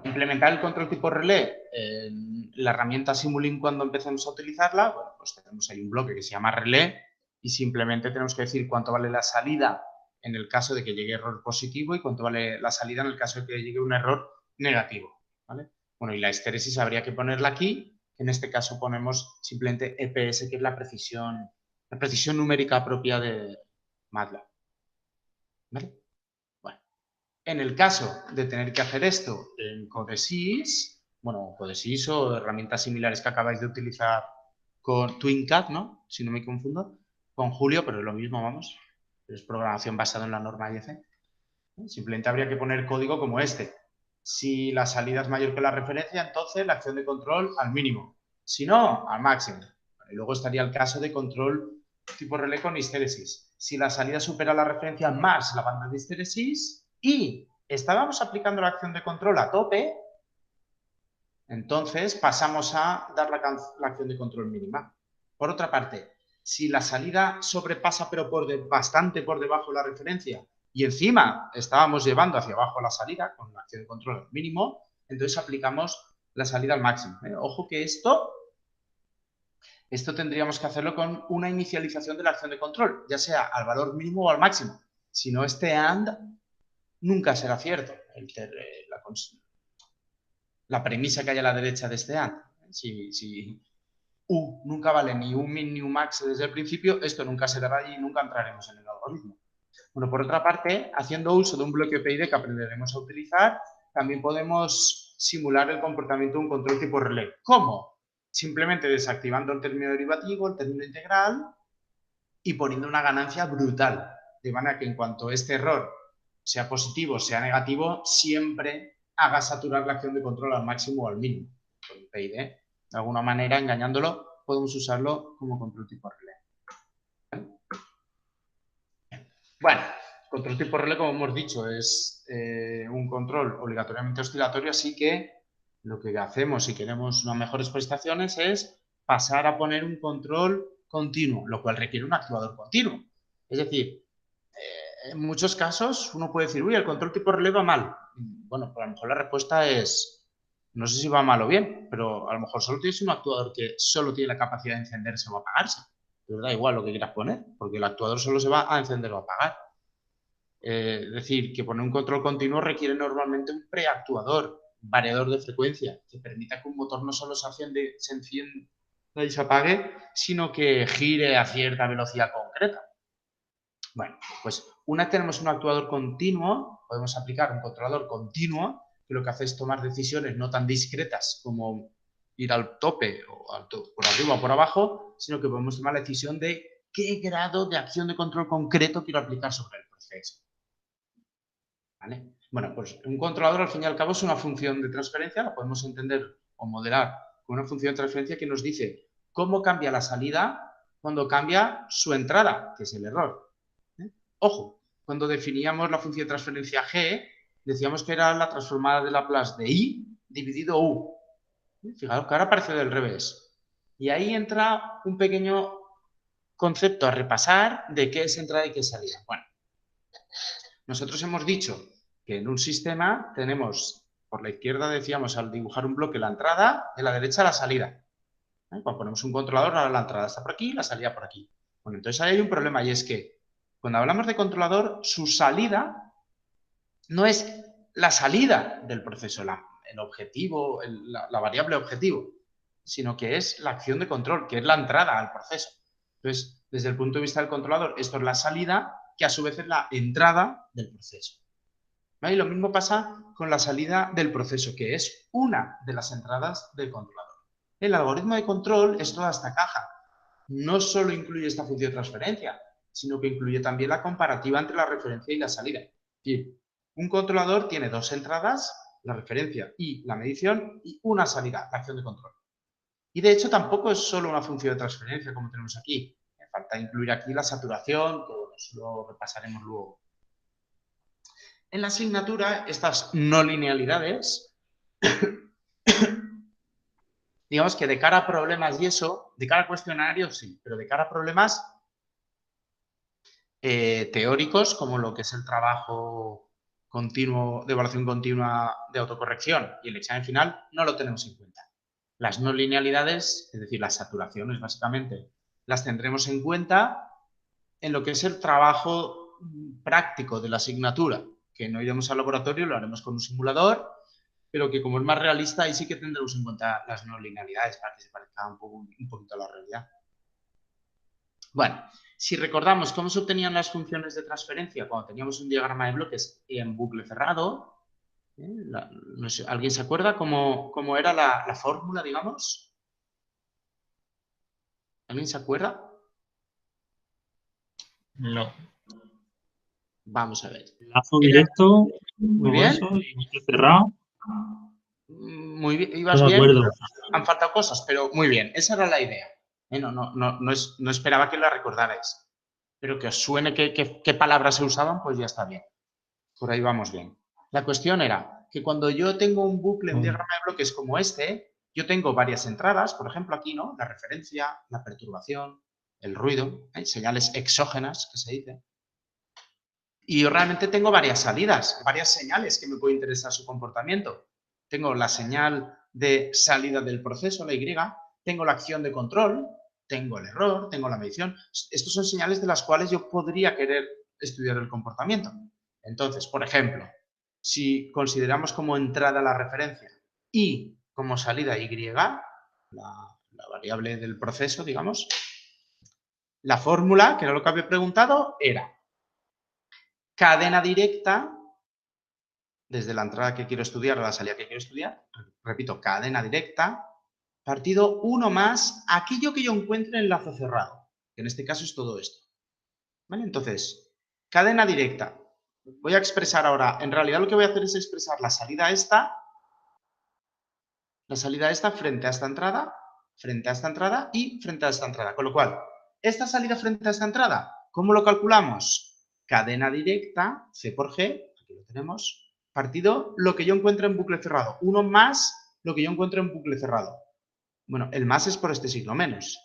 Speaker 2: Implementar el control tipo relé en la herramienta Simulink cuando empecemos a utilizarla, bueno, pues tenemos ahí un bloque que se llama relé y simplemente tenemos que decir cuánto vale la salida en el caso de que llegue error positivo y cuánto vale la salida en el caso de que llegue un error negativo. ¿Vale? Bueno, y la histeresis habría que ponerla aquí, en este caso ponemos simplemente EPS, que es la precisión numérica propia de MATLAB. ¿Vale? Bueno, en el caso de tener que hacer esto en Codesys, bueno, Codesys o herramientas similares que acabáis de utilizar con TwinCAD, ¿no? Si no me confundo, con Julio, pero es lo mismo, vamos. Es programación basada en la norma IEC. Simplemente habría que poner código como este. Si la salida es mayor que la referencia, entonces la acción de control al mínimo. Si no, al máximo. Y luego estaría el caso de control tipo relé con histeresis. Si la salida supera la referencia más la banda de histeresis y estábamos aplicando la acción de control a tope, entonces pasamos a dar la acción de control mínima. Por otra parte, si la salida sobrepasa pero bastante por debajo de la referencia y encima estábamos llevando hacia abajo la salida con la acción de control al mínimo, entonces aplicamos la salida al máximo. Ojo que esto tendríamos que hacerlo con una inicialización de la acción de control, ya sea al valor mínimo o al máximo. Si no, este AND nunca será cierto. La premisa que hay a la derecha de este AND. Si U nunca vale ni un min ni un max desde el principio, esto nunca se dará y nunca entraremos en el algoritmo. Bueno, por otra parte, haciendo uso de un bloque PID que aprenderemos a utilizar, también podemos simular el comportamiento de un control tipo relé. ¿Cómo? Simplemente desactivando el término derivativo, el término integral y poniendo una ganancia brutal. De manera que en cuanto este error sea positivo o sea negativo, siempre haga saturar la acción de control al máximo o al mínimo. Con el PID, de alguna manera, engañándolo, podemos usarlo como control tipo relé. Bueno, control tipo relé, como hemos dicho, es un control obligatoriamente oscilatorio, así que lo que hacemos si queremos unas mejores prestaciones es pasar a poner un control continuo, lo cual requiere un actuador continuo. Es decir, en muchos casos uno puede decir, uy, el control tipo relé va mal. Bueno, pues a lo mejor la respuesta es, no sé si va mal o bien, pero a lo mejor solo tienes un actuador que solo tiene la capacidad de encenderse o apagarse. Pero da igual lo que quieras poner, porque el actuador solo se va a encender o apagar. Es decir, que poner un control continuo requiere normalmente un preactuador, un variador de frecuencia, que permita que un motor no solo se encienda y se apague, sino que gire a cierta velocidad concreta. Bueno, pues una vez tenemos un actuador continuo, podemos aplicar un controlador continuo, que lo que hace es tomar decisiones no tan discretas como ir al tope o por arriba o por abajo, sino que podemos tomar la decisión de qué grado de acción de control concreto quiero aplicar sobre el proceso. ¿Vale? Bueno, pues un controlador al fin y al cabo es una función de transferencia, la podemos entender o modelar como una función de transferencia que nos dice cómo cambia la salida cuando cambia su entrada, que es el error. Ojo, cuando definíamos la función de transferencia G, decíamos que era la transformada de Laplace de I dividido U. Fijaros que ahora aparece del revés. Y ahí entra un pequeño concepto a repasar de qué es entrada y qué es salida. Bueno, nosotros hemos dicho que en un sistema tenemos, por la izquierda decíamos al dibujar un bloque la entrada, en la derecha la salida. Cuando ponemos un controlador, ahora la entrada está por aquí, la salida por aquí. Bueno, entonces ahí hay un problema y es que cuando hablamos de controlador, su salida no es la salida del proceso, el objetivo, la variable objetivo, sino que es la acción de control, que es la entrada al proceso. Entonces, desde el punto de vista del controlador, esto es la salida, que a su vez es la entrada del proceso. ¿Vale? Y lo mismo pasa con la salida del proceso, que es una de las entradas del controlador. El algoritmo de control es toda esta caja. No solo incluye esta función de transferencia, sino que incluye también la comparativa entre la referencia y la salida. Es decir, un controlador tiene dos entradas, la referencia y la medición, y una salida, la acción de control. Y de hecho tampoco es solo una función de transferencia como tenemos aquí. Me falta incluir aquí la saturación, que eso lo repasaremos luego. En la asignatura, estas no linealidades, digamos que de cara a problemas y eso, de cara a cuestionarios sí, pero de cara a problemas teóricos, como lo que es el trabajo continuo, de evaluación continua de autocorrección y el examen final, no lo tenemos en cuenta. Las no linealidades, es decir, las saturaciones básicamente, las tendremos en cuenta en lo que es el trabajo práctico de la asignatura, que no iremos al laboratorio, lo haremos con un simulador, pero que como es más realista, ahí sí que tendremos en cuenta las no linealidades para que se parezca un poquito a la realidad. Bueno, si recordamos cómo se obtenían las funciones de transferencia cuando teníamos un diagrama de bloques en bucle cerrado, no sé, ¿alguien se acuerda cómo era la fórmula, digamos? ¿Alguien se acuerda?
Speaker 3: No.
Speaker 2: Vamos a ver.
Speaker 6: Lazo directo,
Speaker 2: Muy
Speaker 6: todo
Speaker 2: bien.
Speaker 6: eso, y bucle cerrado.
Speaker 2: Muy bien, ibas
Speaker 6: No me
Speaker 2: bien.
Speaker 6: acuerdo.
Speaker 2: Han faltado cosas, pero muy bien. Esa era la idea. No esperaba que la recordarais. Pero que os suene qué palabras se usaban, pues ya está bien. Por ahí vamos bien. La cuestión era que cuando yo tengo un bucle, un diagrama de bloques como este, yo tengo varias entradas, por ejemplo aquí, ¿no? La referencia, la perturbación, el ruido, señales exógenas, que se dice. Y yo realmente tengo varias salidas, varias señales que me puede interesar su comportamiento. Tengo la señal de salida del proceso, la Y, tengo la acción de control, tengo el error, tengo la medición. Estos son señales de las cuales yo podría querer estudiar el comportamiento. Entonces, por ejemplo, si consideramos como entrada la referencia y como salida Y, la variable del proceso, digamos, la fórmula, que era lo que había preguntado, era cadena directa, desde la entrada que quiero estudiar a la salida que quiero estudiar, repito, cadena directa, partido 1 más aquello que yo encuentre en lazo cerrado, que en este caso es todo esto. ¿Vale? Entonces, cadena directa. Voy a expresar ahora, en realidad lo que voy a hacer es expresar la salida esta frente a esta entrada, frente a esta entrada y frente a esta entrada. Con lo cual, esta salida frente a esta entrada, ¿cómo lo calculamos? Cadena directa, C por G, aquí lo tenemos, partido lo que yo encuentro en bucle cerrado. 1 más lo que yo encuentro en bucle cerrado. Bueno, el más es por este signo menos.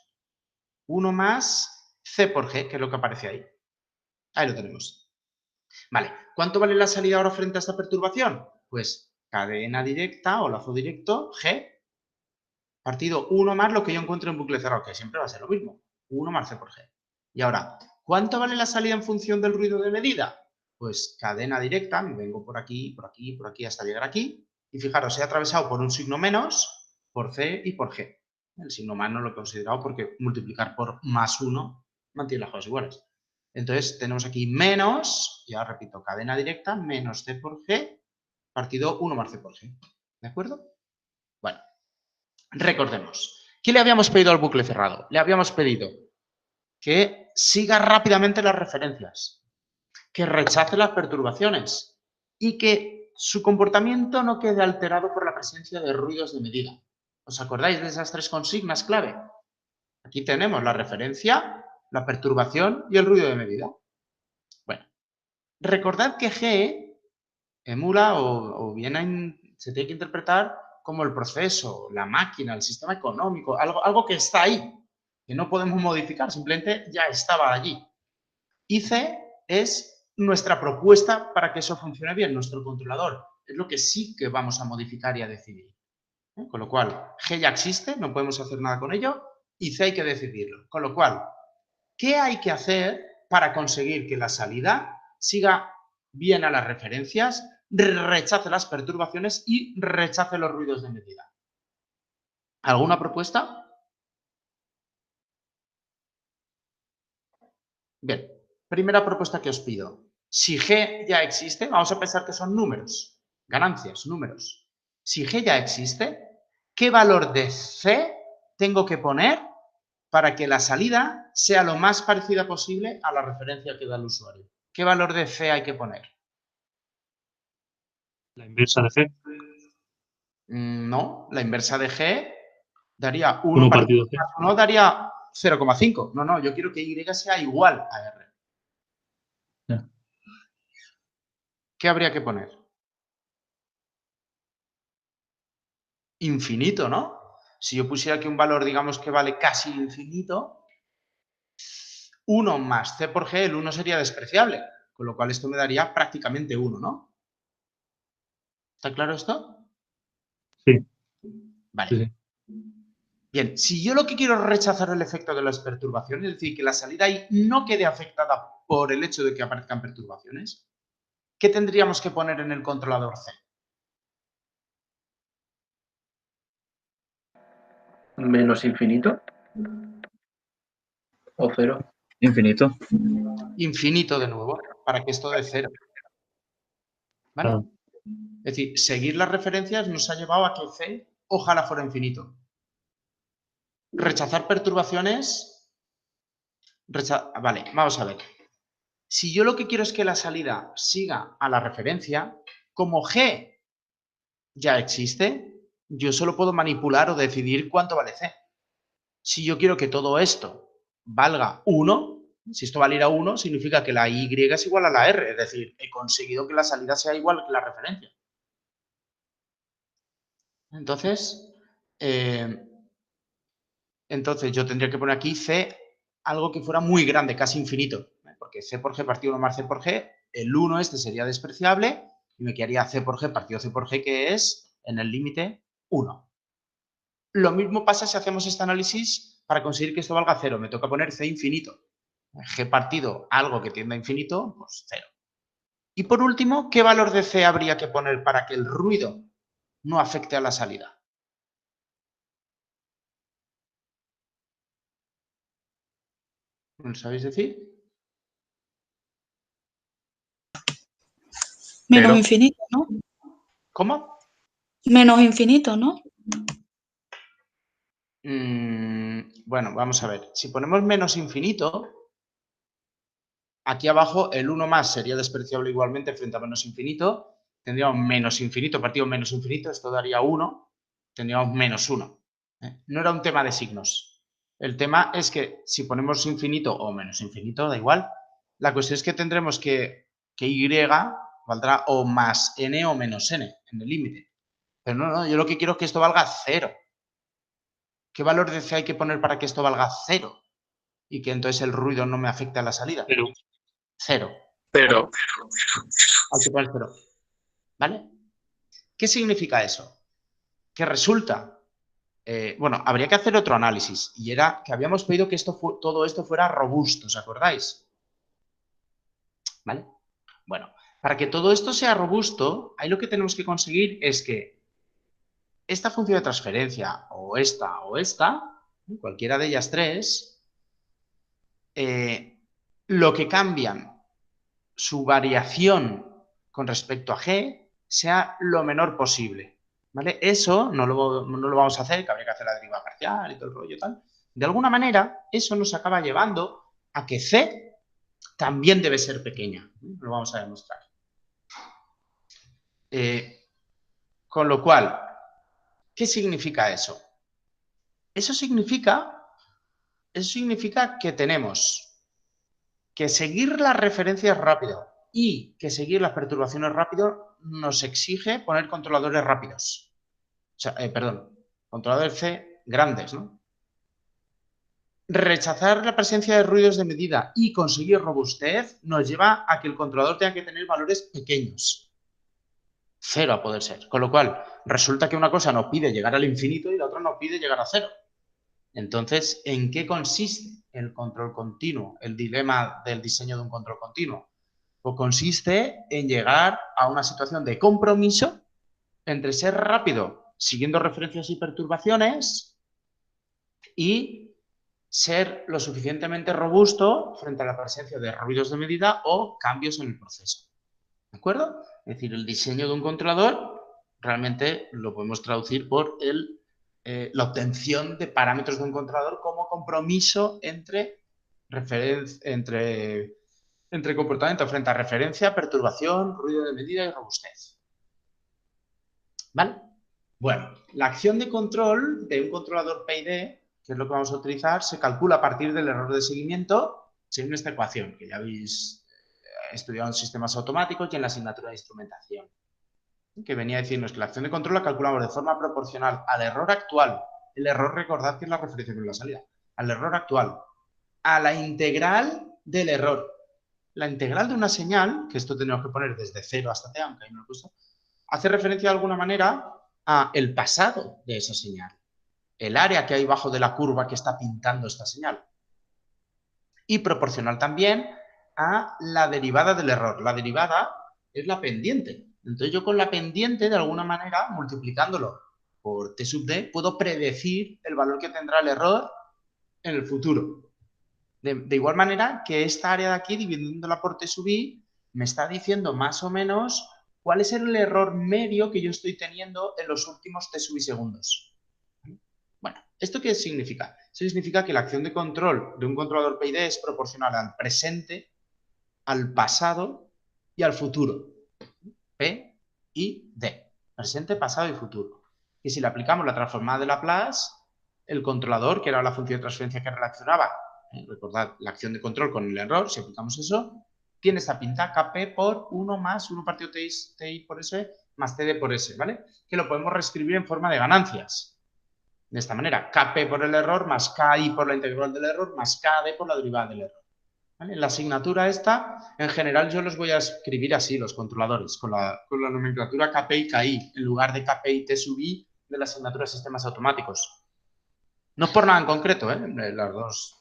Speaker 2: 1 más C por G, que es lo que aparece ahí. Ahí lo tenemos. Vale, ¿cuánto vale la salida ahora frente a esta perturbación? Pues cadena directa o lazo directo, G, partido 1 más lo que yo encuentro en bucle cerrado, que siempre va a ser lo mismo. 1 más C por G. Y ahora, ¿cuánto vale la salida en función del ruido de medida? Pues cadena directa, me vengo por aquí, por aquí, por aquí, hasta llegar aquí. Y fijaros, he atravesado por un signo menos, por C y por G. El signo más no lo he considerado porque multiplicar por más 1 mantiene las cosas iguales. Entonces, tenemos aquí menos, ya repito, cadena directa, menos C por G, partido 1 más C por G. ¿De acuerdo? Bueno, recordemos. ¿Qué le habíamos pedido al bucle cerrado? Le habíamos pedido que siga rápidamente las referencias, que rechace las perturbaciones y que su comportamiento no quede alterado por la presencia de ruidos de medida. ¿Os acordáis de esas 3 consignas clave? Aquí tenemos la referencia, la perturbación y el ruido de medida. Bueno, recordad que G emula o bien se tiene que interpretar como el proceso, la máquina, el sistema económico, algo que está ahí, que no podemos modificar, simplemente ya estaba allí. Y C es nuestra propuesta para que eso funcione bien, nuestro controlador. Es lo que sí que vamos a modificar y a decidir. Con lo cual, G ya existe, no podemos hacer nada con ello, y C hay que decidirlo. Con lo cual, ¿qué hay que hacer para conseguir que la salida siga bien a las referencias, rechace las perturbaciones y rechace los ruidos de medida? ¿Alguna propuesta? Bien, primera propuesta que os pido. Si G ya existe, vamos a pensar que son números, ganancias, números. Si G ya existe, ¿qué valor de C tengo que poner para que la salida sea lo más parecida posible a la referencia que da el usuario? ¿Qué valor de C hay que poner?
Speaker 6: La inversa de C.
Speaker 2: No, la inversa de G daría
Speaker 6: 1
Speaker 2: 1
Speaker 6: partido C.
Speaker 2: más 1 daría 0,5. No, yo quiero que Y sea igual a R.
Speaker 6: Ya.
Speaker 2: ¿Qué habría que poner? Infinito, ¿no? Si yo pusiera aquí un valor, digamos, que vale casi infinito, 1 más C por G, el 1 sería despreciable, con lo cual esto me daría prácticamente 1, ¿no? ¿Está claro esto?
Speaker 6: Sí.
Speaker 2: Vale.
Speaker 6: Sí, sí.
Speaker 2: Bien, si yo lo que quiero es rechazar el efecto de las perturbaciones, es decir, que la salida ahí no quede afectada por el hecho de que aparezcan perturbaciones, ¿qué tendríamos que poner en el controlador C?
Speaker 4: Menos infinito. O 0.
Speaker 6: Infinito.
Speaker 2: Infinito de nuevo, para que esto dé 0. ¿Vale?
Speaker 6: Claro.
Speaker 2: Es decir, seguir las referencias nos ha llevado a que C ojalá fuera infinito. Rechazar perturbaciones. Vale, vamos a ver. Si yo lo que quiero es que la salida siga a la referencia, como G ya existe, yo solo puedo manipular o decidir cuánto vale C. Si yo quiero que todo esto valga 1, si esto valiera 1, significa que la Y es igual a la R, es decir, he conseguido que la salida sea igual que la referencia. Entonces yo tendría que poner aquí C algo que fuera muy grande, casi infinito, porque C por G partido 1 más C por G, el 1 este sería despreciable y me quedaría C por G partido C por G, que es, en el límite, 1. Lo mismo pasa si hacemos este análisis para conseguir que esto valga 0. Me toca poner C infinito. G partido algo que tienda a infinito, pues 0. Y por último, ¿qué valor de C habría que poner para que el ruido no afecte a la salida? ¿Me lo sabéis decir?
Speaker 7: Menos
Speaker 1: Cero.
Speaker 7: infinito, ¿no?
Speaker 2: ¿Cómo?
Speaker 7: Menos infinito, ¿no?
Speaker 2: Bueno, vamos a ver. Si ponemos menos infinito, aquí abajo el 1 más sería despreciable igualmente frente a menos infinito. Tendríamos menos infinito partido menos infinito, esto daría 1. Tendríamos menos 1. No era un tema de signos. El tema es que si ponemos infinito o menos infinito, da igual. La cuestión es que tendremos que Y valdrá o más n o menos n en el límite. Pero no, yo lo que quiero es que esto valga 0. ¿Qué valor de C hay que poner para que esto valga 0? Y que entonces el ruido no me afecte a la salida.
Speaker 6: 0.
Speaker 2: 0.
Speaker 5: Pero
Speaker 2: Hay que poner 0. ¿Vale? ¿Qué significa eso? Que resulta... bueno, habría que hacer otro análisis. Y era que habíamos pedido que todo esto fuera robusto, ¿os acordáis? ¿Vale? Bueno, para que todo esto sea robusto, ahí lo que tenemos que conseguir es que esta función de transferencia, o esta, cualquiera de ellas tres, lo que cambian, su variación con respecto a G, sea lo menor posible. ¿Vale? Eso no lo vamos a hacer, que habría que hacer la deriva parcial y todo el rollo tal. De alguna manera, eso nos acaba llevando a que C también debe ser pequeña. Lo vamos a demostrar. Con lo cual, ¿qué significa eso? Eso significa que tenemos que seguir las referencias rápido y que seguir las perturbaciones rápido nos exige poner controladores rápidos. O sea, controladores C grandes, ¿no? Rechazar la presencia de ruidos de medida y conseguir robustez nos lleva a que el controlador tenga que tener valores pequeños. 0 a poder ser. Con lo cual, resulta que una cosa nos pide llegar al infinito y la otra nos pide llegar a 0. Entonces, ¿en qué consiste el control continuo? El dilema del diseño de un control continuo. Pues consiste en llegar a una situación de compromiso entre ser rápido siguiendo referencias y perturbaciones y ser lo suficientemente robusto frente a la presencia de ruidos de medida o cambios en el proceso. ¿De acuerdo? Es decir, el diseño de un controlador realmente lo podemos traducir por la obtención de parámetros de un controlador como compromiso entre comportamiento frente a referencia, perturbación, ruido de medida y robustez. ¿Vale? Bueno, la acción de control de un controlador PID, que es lo que vamos a utilizar, se calcula a partir del error de seguimiento según esta ecuación, que ya habéis estudiado en sistemas automáticos y en la asignatura de instrumentación, que venía a decirnos que la acción de control la calculamos de forma proporcional al error actual. El error, recordad que es la referencia con la salida. Al error actual. A la integral del error. La integral de una señal, que esto tenemos que poner desde 0 hasta t, aunque ahí no lo he puesto, hace referencia de alguna manera a el pasado de esa señal. El área que hay bajo de la curva que está pintando esta señal. Y proporcional también a la derivada del error. La derivada es la pendiente. Entonces yo con la pendiente, de alguna manera, multiplicándolo por t sub d, puedo predecir el valor que tendrá el error en el futuro. De igual manera que esta área de aquí, dividiéndola por t sub i, me está diciendo más o menos cuál es el error medio que yo estoy teniendo en los últimos t sub i segundos. Bueno, ¿esto qué significa? Eso significa que la acción de control de un controlador PID es proporcional al presente, al pasado y al futuro. P y D. Presente, pasado y futuro. Y si le aplicamos la transformada de Laplace, el controlador, que era la función de transferencia que relacionaba, recordad, la acción de control con el error, si aplicamos eso, tiene esta pinta Kp por 1 más 1 partido ti por S más td por S, ¿vale? Que lo podemos reescribir en forma de ganancias. De esta manera, Kp por el error más Ki por la integral del error más Kd por la derivada del error. ¿Vale? En la asignatura esta, en general yo los voy a escribir así, los controladores, con la nomenclatura Kp y Ki, en lugar de Kp y t sub i de la asignatura de sistemas automáticos. No es por nada en concreto, ¿eh? Las dos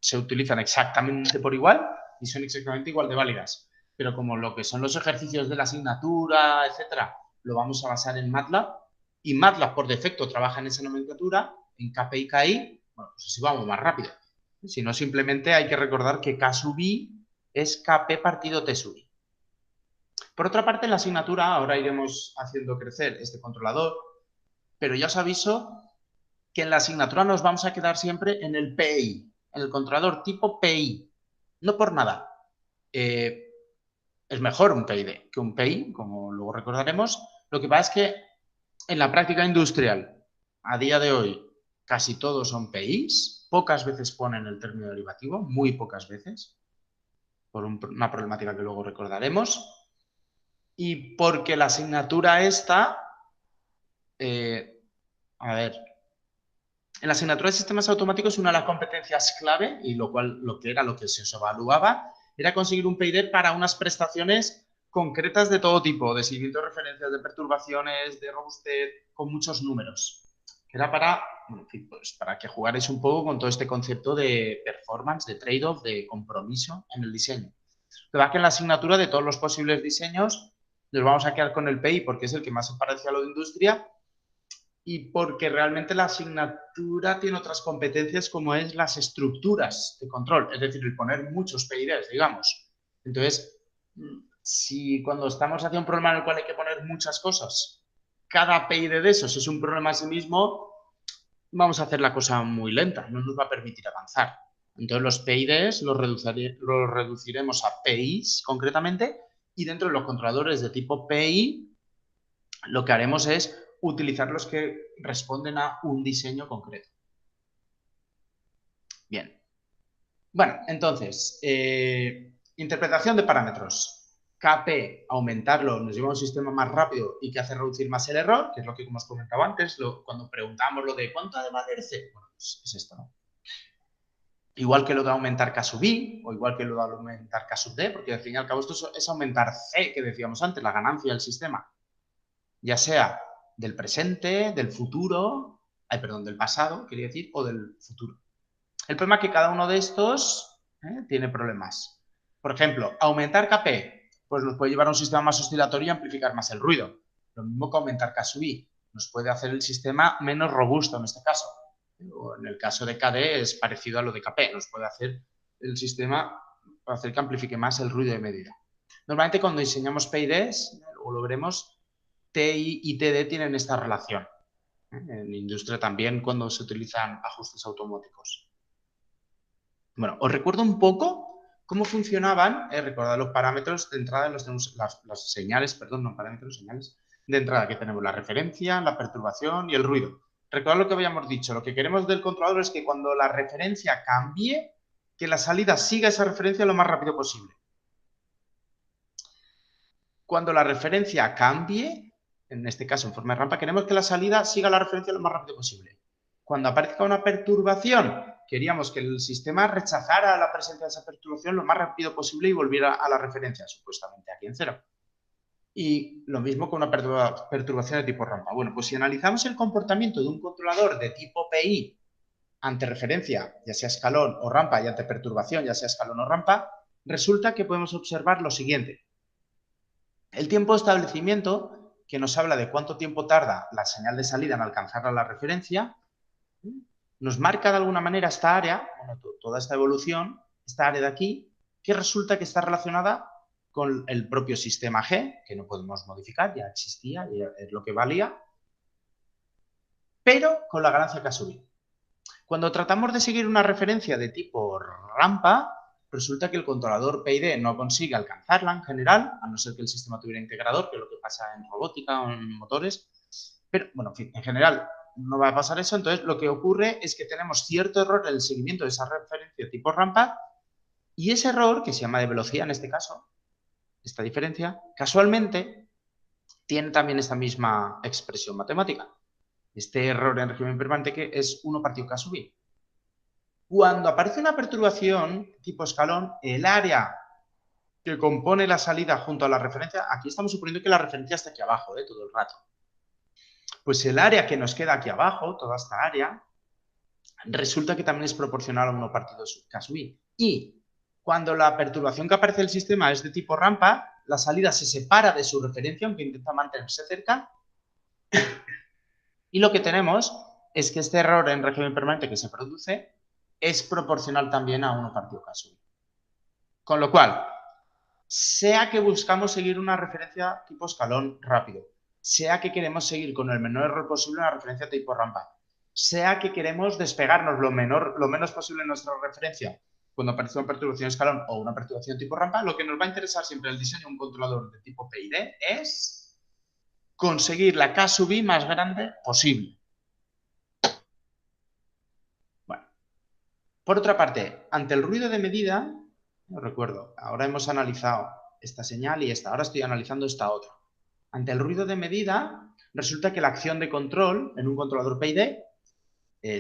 Speaker 2: se utilizan exactamente por igual y son exactamente igual de válidas. Pero como lo que son los ejercicios de la asignatura, etcétera, lo vamos a basar en MATLAB, y MATLAB por defecto trabaja en esa nomenclatura, en Kp y Ki, bueno, pues así vamos más rápido. Si no, simplemente hay que recordar que K sub i es Kp partido T sub i. Por otra parte, en la asignatura ahora iremos haciendo crecer este controlador, pero ya os aviso que en la asignatura nos vamos a quedar siempre en el PI, en el controlador tipo PI. No por nada. Es mejor un PID que un PI, como luego recordaremos. Lo que pasa es que en la práctica industrial, a día de hoy, casi todos son PIs. Pocas veces ponen el término derivativo, muy pocas veces, por una problemática que luego recordaremos. Y porque la asignatura esta, en la asignatura de sistemas automáticos una de las competencias clave, y lo que se os evaluaba, era conseguir un PID para unas prestaciones concretas de todo tipo, de seguimiento de referencias, de perturbaciones, de robustez, con muchos números. Era para, bueno, en fin, pues para que jugarais un poco con todo este concepto de performance, de trade-off, de compromiso en el diseño. Lo que en la asignatura de todos los posibles diseños nos vamos a quedar con el PI porque es el que más se parece a lo de industria y porque realmente la asignatura tiene otras competencias como es las estructuras de control, es decir, el poner muchos PIDs, digamos. Entonces, si cuando estamos haciendo un problema en el cual hay que poner muchas cosas, cada PID de esos es un problema en sí mismo, vamos a hacer la cosa muy lenta, no nos va a permitir avanzar. Entonces los PIDs los reduciremos a PIs concretamente, y dentro de los controladores de tipo PI lo que haremos es utilizar los que responden a un diseño concreto. Bien. Bueno, entonces, interpretación de parámetros. KP, aumentarlo, nos lleva a un sistema más rápido y que hace reducir más el error, que es lo que hemos comentado antes, cuando preguntamos lo de ¿cuánto ha de valer C? Bueno, pues es esto, ¿no? Igual que lo de aumentar K sub I, o igual que lo de aumentar K sub D, porque al fin y al cabo esto es aumentar C, que decíamos antes, la ganancia del sistema. Ya sea del presente, del futuro, del pasado, quería decir, o del futuro. El problema es que cada uno de estos tiene problemas. Por ejemplo, aumentar KP, pues nos puede llevar a un sistema más oscilatorio y amplificar más el ruido. Lo mismo que aumentar K sub I, nos puede hacer el sistema menos robusto en este caso. O en el caso de KD es parecido a lo de KP, nos puede hacer el sistema, hacer que amplifique más el ruido de medida. Normalmente cuando diseñamos PIDs, o lo veremos, TI y TD tienen esta relación. En industria también cuando se utilizan ajustes automáticos. Bueno, os recuerdo un poco cómo funcionaban, recordad los parámetros de entrada, las señales, perdón, no parámetros, señales de entrada, que tenemos la referencia, la perturbación y el ruido. Recordad lo que habíamos dicho, lo que queremos del controlador es que cuando la referencia cambie, que la salida siga esa referencia lo más rápido posible. Cuando la referencia cambie, en este caso en forma de rampa, queremos que la salida siga la referencia lo más rápido posible. Cuando aparezca una perturbación, queríamos que el sistema rechazara la presencia de esa perturbación lo más rápido posible y volviera a la referencia, supuestamente aquí en cero. Y lo mismo con una perturbación de tipo rampa. Bueno, pues si analizamos el comportamiento de un controlador de tipo PI ante referencia, ya sea escalón o rampa, y ante perturbación, ya sea escalón o rampa, resulta que podemos observar lo siguiente. El tiempo de establecimiento, que nos habla de cuánto tiempo tarda la señal de salida en alcanzar a la referencia, nos marca de alguna manera esta área, bueno, toda esta evolución, esta área de aquí, que resulta que está relacionada con el propio sistema G, que no podemos modificar, ya existía, ya es lo que valía, pero con la ganancia K sub I. Cuando tratamos de seguir una referencia de tipo rampa, resulta que el controlador PID no consigue alcanzarla en general, a no ser que el sistema tuviera integrador, que es lo que pasa en robótica o en motores, pero bueno, en fin, en general no va a pasar eso. Entonces lo que ocurre es que tenemos cierto error en el seguimiento de esa referencia tipo rampa, y ese error, que se llama de velocidad en este caso, esta diferencia, casualmente tiene también esta misma expresión matemática. Este error en régimen permanente que es 1 partido K sub I. Cuando aparece una perturbación tipo escalón, el área que compone la salida junto a la referencia, aquí estamos suponiendo que la referencia está aquí abajo, todo el rato. Pues el área que nos queda aquí abajo, toda esta área, resulta que también es proporcional a 1 partido K sub I. Y cuando la perturbación que aparece en el sistema es de tipo rampa, la salida se separa de su referencia, aunque intenta mantenerse cerca. Y lo que tenemos es que este error en régimen permanente que se produce es proporcional también a 1 partido K sub I. Con lo cual, sea que buscamos seguir una referencia tipo escalón rápido, sea que queremos seguir con el menor error posible una referencia tipo rampa, sea que queremos despegarnos lo menos posible en nuestra referencia cuando aparece una perturbación escalón o una perturbación tipo rampa, lo que nos va a interesar siempre en el diseño de un controlador de tipo PID es conseguir la K sub I más grande posible. Bueno, por otra parte, ante el ruido de medida, no recuerdo, ahora hemos analizado esta señal y esta, ahora estoy analizando esta otra. Ante el ruido de medida, resulta que la acción de control en un controlador PID,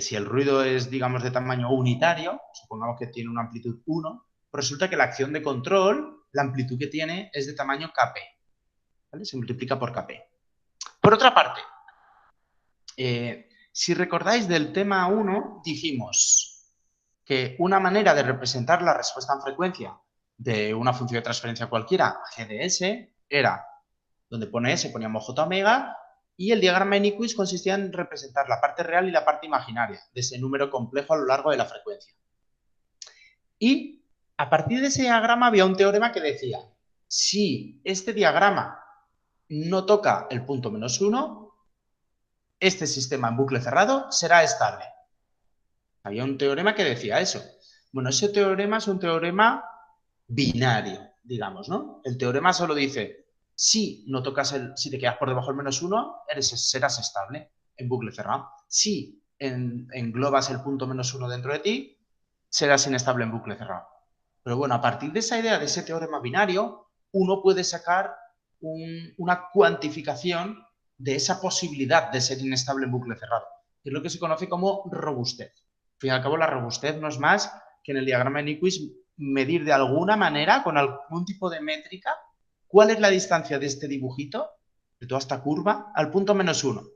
Speaker 2: si el ruido es, digamos, de tamaño unitario, supongamos que tiene una amplitud 1, pues resulta que la acción de control, la amplitud que tiene es de tamaño Kp, ¿vale? Se multiplica por Kp. Por otra parte, si recordáis del tema 1, dijimos que una manera de representar la respuesta en frecuencia de una función de transferencia cualquiera, GDS, era, donde pone S, poníamos J omega, y el diagrama de Nyquist consistía en representar la parte real y la parte imaginaria de ese número complejo a lo largo de la frecuencia. Y a partir de ese diagrama había un teorema que decía, si este diagrama no toca el punto -1, este sistema en bucle cerrado será estable. Había un teorema que decía eso. Bueno, ese teorema es un teorema binario, digamos, ¿no? El teorema solo dice, si no tocas si te quedas por debajo del -1, serás estable en bucle cerrado. Si englobas el punto -1 dentro de ti, serás inestable en bucle cerrado. Pero bueno, a partir de esa idea, de ese teorema binario, uno puede sacar una cuantificación de esa posibilidad de ser inestable en bucle cerrado, que es lo que se conoce como robustez. Al fin y al cabo, la robustez no es más que en el diagrama de Nyquist medir de alguna manera, con algún tipo de métrica, cuál es la distancia de este dibujito, de toda esta curva, al punto -1.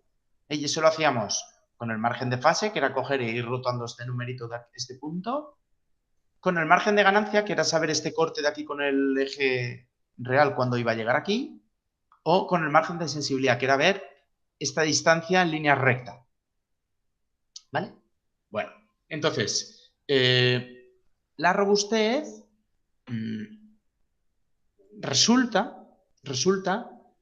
Speaker 2: Y eso lo hacíamos con el margen de fase, que era coger e ir rotando este numerito de este punto, con el margen de ganancia, que era saber este corte de aquí con el eje real cuando iba a llegar aquí, o con el margen de sensibilidad, que era ver esta distancia en línea recta. ¿Vale? Bueno, entonces, la robustez resulta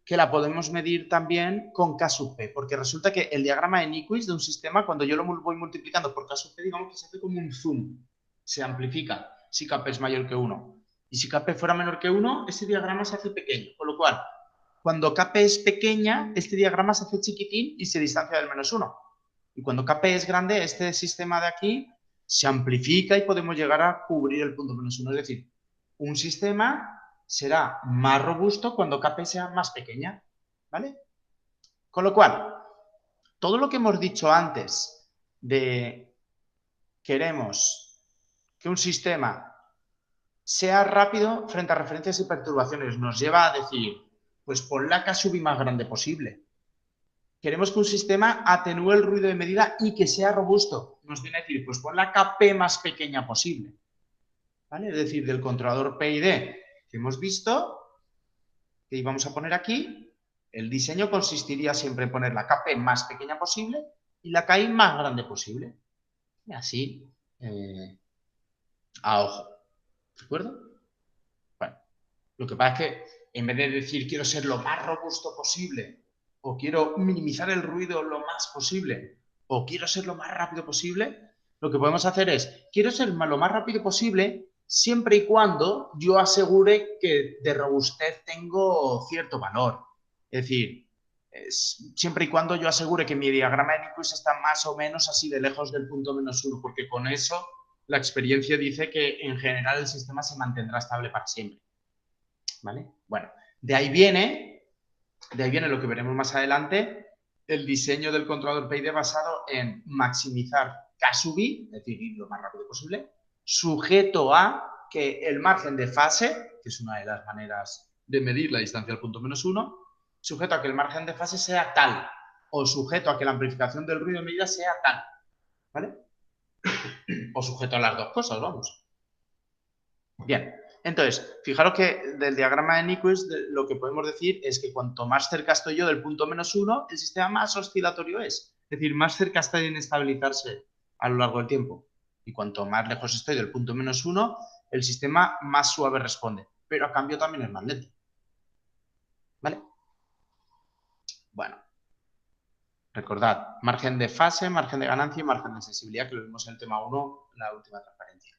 Speaker 2: que la podemos medir también con K sub P, porque resulta que el diagrama de Nyquist de un sistema, cuando yo lo voy multiplicando por K sub P, digamos que se hace como un zoom, se amplifica si Kp es mayor que 1. Y si Kp fuera menor que 1, ese diagrama se hace pequeño, con lo cual, cuando Kp es pequeña, este diagrama se hace chiquitín y se distancia del -1. Y cuando Kp es grande, este sistema de aquí se amplifica y podemos llegar a cubrir el punto -1. Es decir, un sistema será más robusto cuando Kp sea más pequeña, ¿vale? Con lo cual, todo lo que hemos dicho antes de queremos que un sistema sea rápido frente a referencias y perturbaciones, nos lleva a decir, pues pon la K sub I más grande posible. Queremos que un sistema atenúe el ruido de medida y que sea robusto. Nos viene a decir, pues pon la Kp más pequeña posible. ¿Vale? Es decir, del controlador PID que hemos visto, que íbamos a poner aquí, el diseño consistiría siempre en poner la Kp más pequeña posible y la Ki más grande posible. Y así, a ojo. ¿De acuerdo? Bueno, lo que pasa es que en vez de decir quiero ser lo más robusto posible, o quiero minimizar el ruido lo más posible, o quiero ser lo más rápido posible, lo que podemos hacer es, quiero ser lo más rápido posible siempre y cuando yo asegure que de robustez tengo cierto valor. Es decir, siempre y cuando yo asegure que mi diagrama de Nyquist está más o menos así de lejos del punto -1, porque con eso la experiencia dice que en general el sistema se mantendrá estable para siempre. ¿Vale? Bueno, de ahí viene lo que veremos más adelante, el diseño del controlador PID basado en maximizar K sub I, es decir, ir lo más rápido posible, sujeto a que el margen de fase, que es una de las maneras de medir la distancia al punto -1, sujeto a que el margen de fase sea tal, o sujeto a que la amplificación del ruido de medida sea tal, ¿vale? O sujeto a las dos cosas, vamos. Bien, entonces, fijaros que del diagrama de Nyquist lo que podemos decir es que cuanto más cerca estoy yo del punto -1, el sistema más oscilatorio es. Es decir, más cerca está de inestabilizarse a lo largo del tiempo. Y cuanto más lejos estoy del punto -1, el sistema más suave responde. Pero a cambio también es más lento. ¿Vale? Bueno. Recordad, margen de fase, margen de ganancia y margen de sensibilidad, que lo vimos en el tema 1, la última transparencia.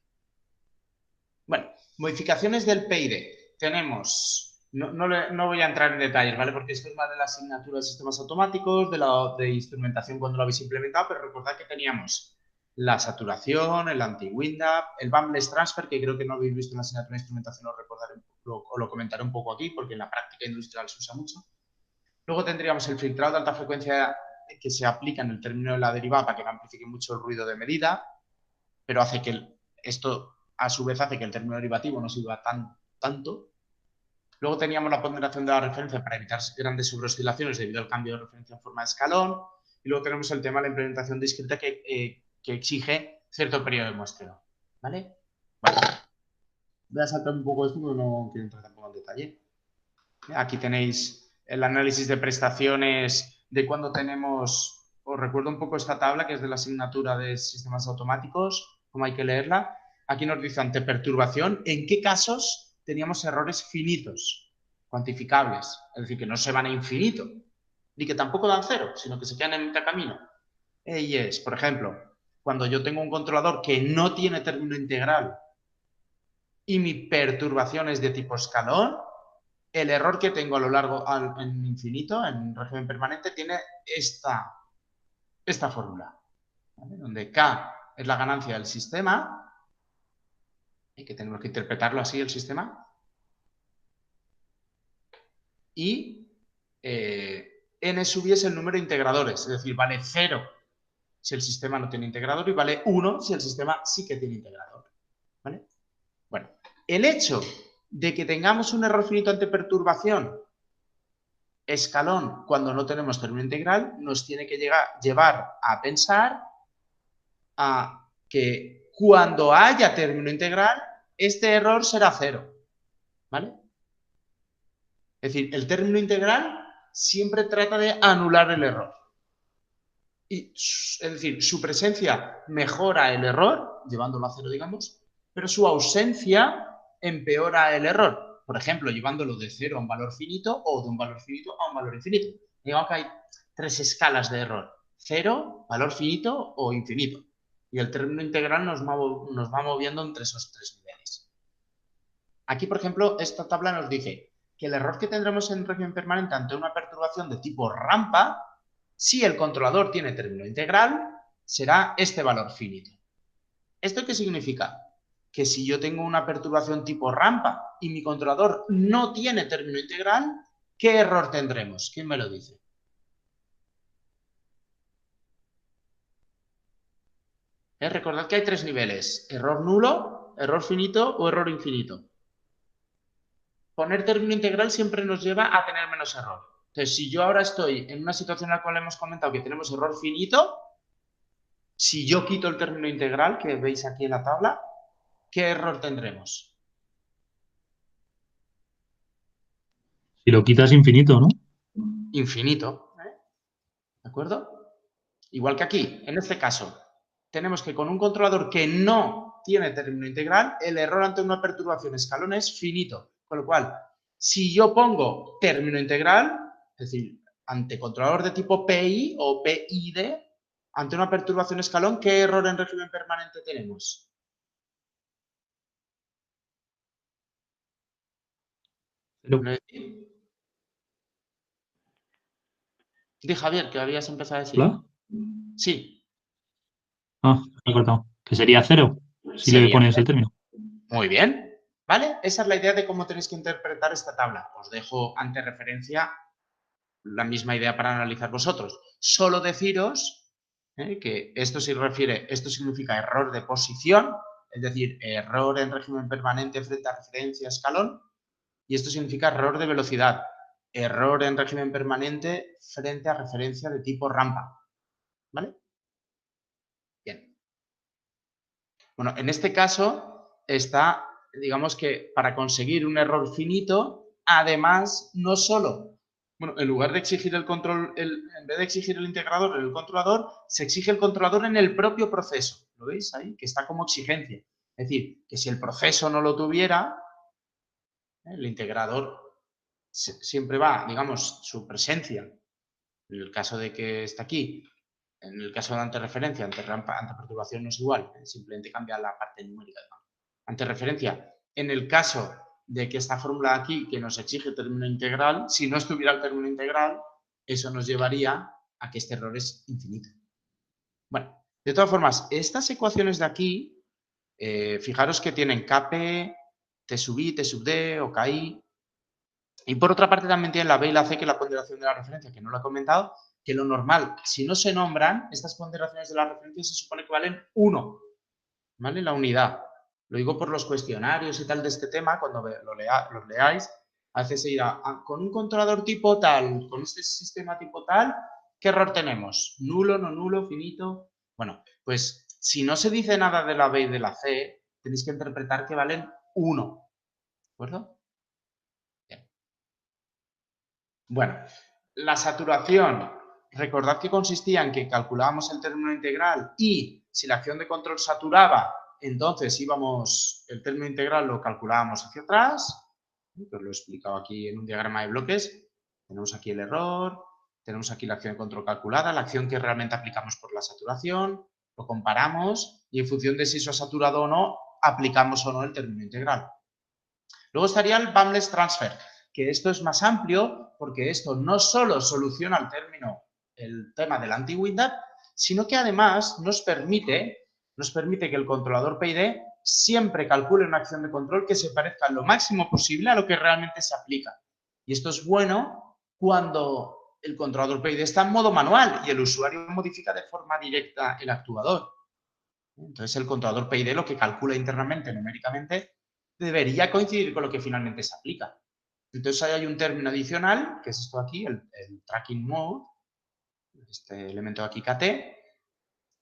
Speaker 2: Bueno, modificaciones del PID. Tenemos, no voy a entrar en detalles, ¿vale? Porque esto es más de la asignatura de sistemas automáticos, de instrumentación cuando lo habéis implementado, pero recordad que teníamos la saturación, el anti-wind-up, el bumbless transfer, que creo que no habéis visto en la asignatura de instrumentación, lo comentaré un poco aquí, porque en la práctica industrial se usa mucho. Luego tendríamos el filtrado de alta frecuencia que se aplica en el término de la derivada para que no amplifique mucho el ruido de medida, pero hace que esto, a su vez, hace que el término derivativo no sirva tanto. Luego teníamos la ponderación de la referencia para evitar grandes sobreoscilaciones debido al cambio de referencia en forma de escalón. Y luego tenemos el tema de la implementación discreta que exige cierto periodo de muestreo. ¿Vale? Bueno, voy a saltar un poco esto, pero no quiero entrar tampoco en detalle. Aquí tenéis el análisis de prestaciones de cuando tenemos, os recuerdo un poco esta tabla que es de la asignatura de sistemas automáticos, cómo hay que leerla. Aquí nos dice ante perturbación, en qué casos teníamos errores finitos, cuantificables, es decir, que no se van a infinito, ni que tampoco dan cero, sino que se quedan en mitad camino. Y es, por ejemplo, cuando yo tengo un controlador que no tiene término integral y mi perturbación es de tipo escalón, el error que tengo a lo largo en infinito, en régimen permanente, tiene esta fórmula, ¿vale? Donde K es la ganancia del sistema, y que tenemos que interpretarlo así el sistema, y n sub i es el número de integradores, es decir, vale 0 si el sistema no tiene integrador y vale 1 si el sistema sí que tiene integrador, ¿vale? Bueno, el hecho de que tengamos un error finito ante perturbación escalón cuando no tenemos término integral nos tiene que llevar a pensar a que cuando haya término integral este error será 0, ¿vale? Es decir, el término integral siempre trata de anular el error. Es decir, su presencia mejora el error, llevándolo a 0, digamos, pero su ausencia empeora el error. Por ejemplo, llevándolo de 0 a un valor finito o de un valor finito a un valor infinito. Digamos que hay 3 escalas de error. 0, valor finito o infinito. Y el término integral nos va moviendo entre esos 3 niveles. Aquí, por ejemplo, esta tabla nos dice que el error que tendremos en régimen permanente ante una perturbación de tipo rampa, si el controlador tiene término integral, será este valor finito. ¿Esto qué significa? Que si yo tengo una perturbación tipo rampa y mi controlador no tiene término integral, ¿qué error tendremos? ¿Quién me lo dice? Recordad que hay 3 niveles: error nulo, error finito o error infinito. Poner término integral siempre nos lleva a tener menos error. Entonces, si yo ahora estoy en una situación en la cual hemos comentado que tenemos error finito, si yo quito el término integral que veis aquí en la tabla, ¿qué error tendremos?
Speaker 6: Si lo quitas infinito, ¿no?
Speaker 2: Infinito. ¿De acuerdo? Igual que aquí, en este caso, tenemos que con un controlador que no tiene término integral, el error ante una perturbación escalón es finito. Con lo cual, si yo pongo término integral, es decir, ante controlador de tipo PI o PID, ante una perturbación escalón, ¿qué error en régimen permanente tenemos? Di, Javier, que habías empezado a decir.
Speaker 6: ¿Hola?
Speaker 2: Sí.
Speaker 6: Ah, me he cortado. Que sería 0 si le
Speaker 2: Sería
Speaker 6: pones
Speaker 2: 0.
Speaker 6: el término.
Speaker 2: Muy bien. ¿Vale? Esa es la idea de cómo tenéis que interpretar esta tabla. Os dejo ante referencia la misma idea para analizar vosotros. Solo deciros que esto significa error de posición, es decir, error en régimen permanente frente a referencia escalón, y esto significa error de velocidad, error en régimen permanente frente a referencia de tipo rampa. ¿Vale? Bien. Bueno, en este caso está, digamos que para conseguir un error finito, además, no solo, bueno, en lugar de exigir el control, en vez de exigir el integrador en el controlador, se exige el controlador en el propio proceso. ¿Lo veis ahí? Que está como exigencia. Es decir, que si el proceso no lo tuviera, el integrador siempre va, digamos, su presencia, en el caso de que está aquí, en el caso de anterreferencia, ante perturbación no es igual, simplemente cambia la parte numérica. Anterreferencia, en el caso de que esta fórmula de aquí, que nos exige término integral, si no estuviera el término integral, eso nos llevaría a que este error es infinito. Bueno, de todas formas, estas ecuaciones de aquí, fijaros que tienen Kp, T sub i, T sub d o Ki. Y por otra parte también tienen la B y la C, que es la ponderación de la referencia, que no lo he comentado, que lo normal, si no se nombran, estas ponderaciones de la referencia se supone que valen 1, ¿vale? La unidad. Lo digo por los cuestionarios y tal de este tema, cuando los leáis, a veces se dirá, con un controlador tipo tal, con este sistema tipo tal, ¿qué error tenemos? ¿Nulo, no nulo, finito? Bueno, pues si no se dice nada de la B y de la C, tenéis que interpretar que valen 1, ¿de acuerdo? Bueno, la saturación, recordad que consistía en que calculábamos el término integral y si la acción de control saturaba, entonces el término integral lo calculábamos hacia atrás, que os lo he explicado aquí en un diagrama de bloques. Tenemos aquí el error, tenemos aquí la acción de control calculada, la acción que realmente aplicamos por la saturación, Lo comparamos y en función de si eso ha saturado o no, aplicamos o no el término integral. Luego estaría el boundless transfer, que esto es más amplio porque esto no solo soluciona el tema del anti-WinDAP, sino que además nos permite que el controlador PID siempre calcule una acción de control que se parezca lo máximo posible a lo que realmente se aplica. Y esto es bueno cuando el controlador PID está en modo manual y el usuario modifica de forma directa el actuador. Entonces, el controlador PID lo que calcula internamente, numéricamente, debería coincidir con lo que finalmente se aplica. Entonces, ahí hay un término adicional, que es esto aquí, el tracking mode, este elemento de aquí KT,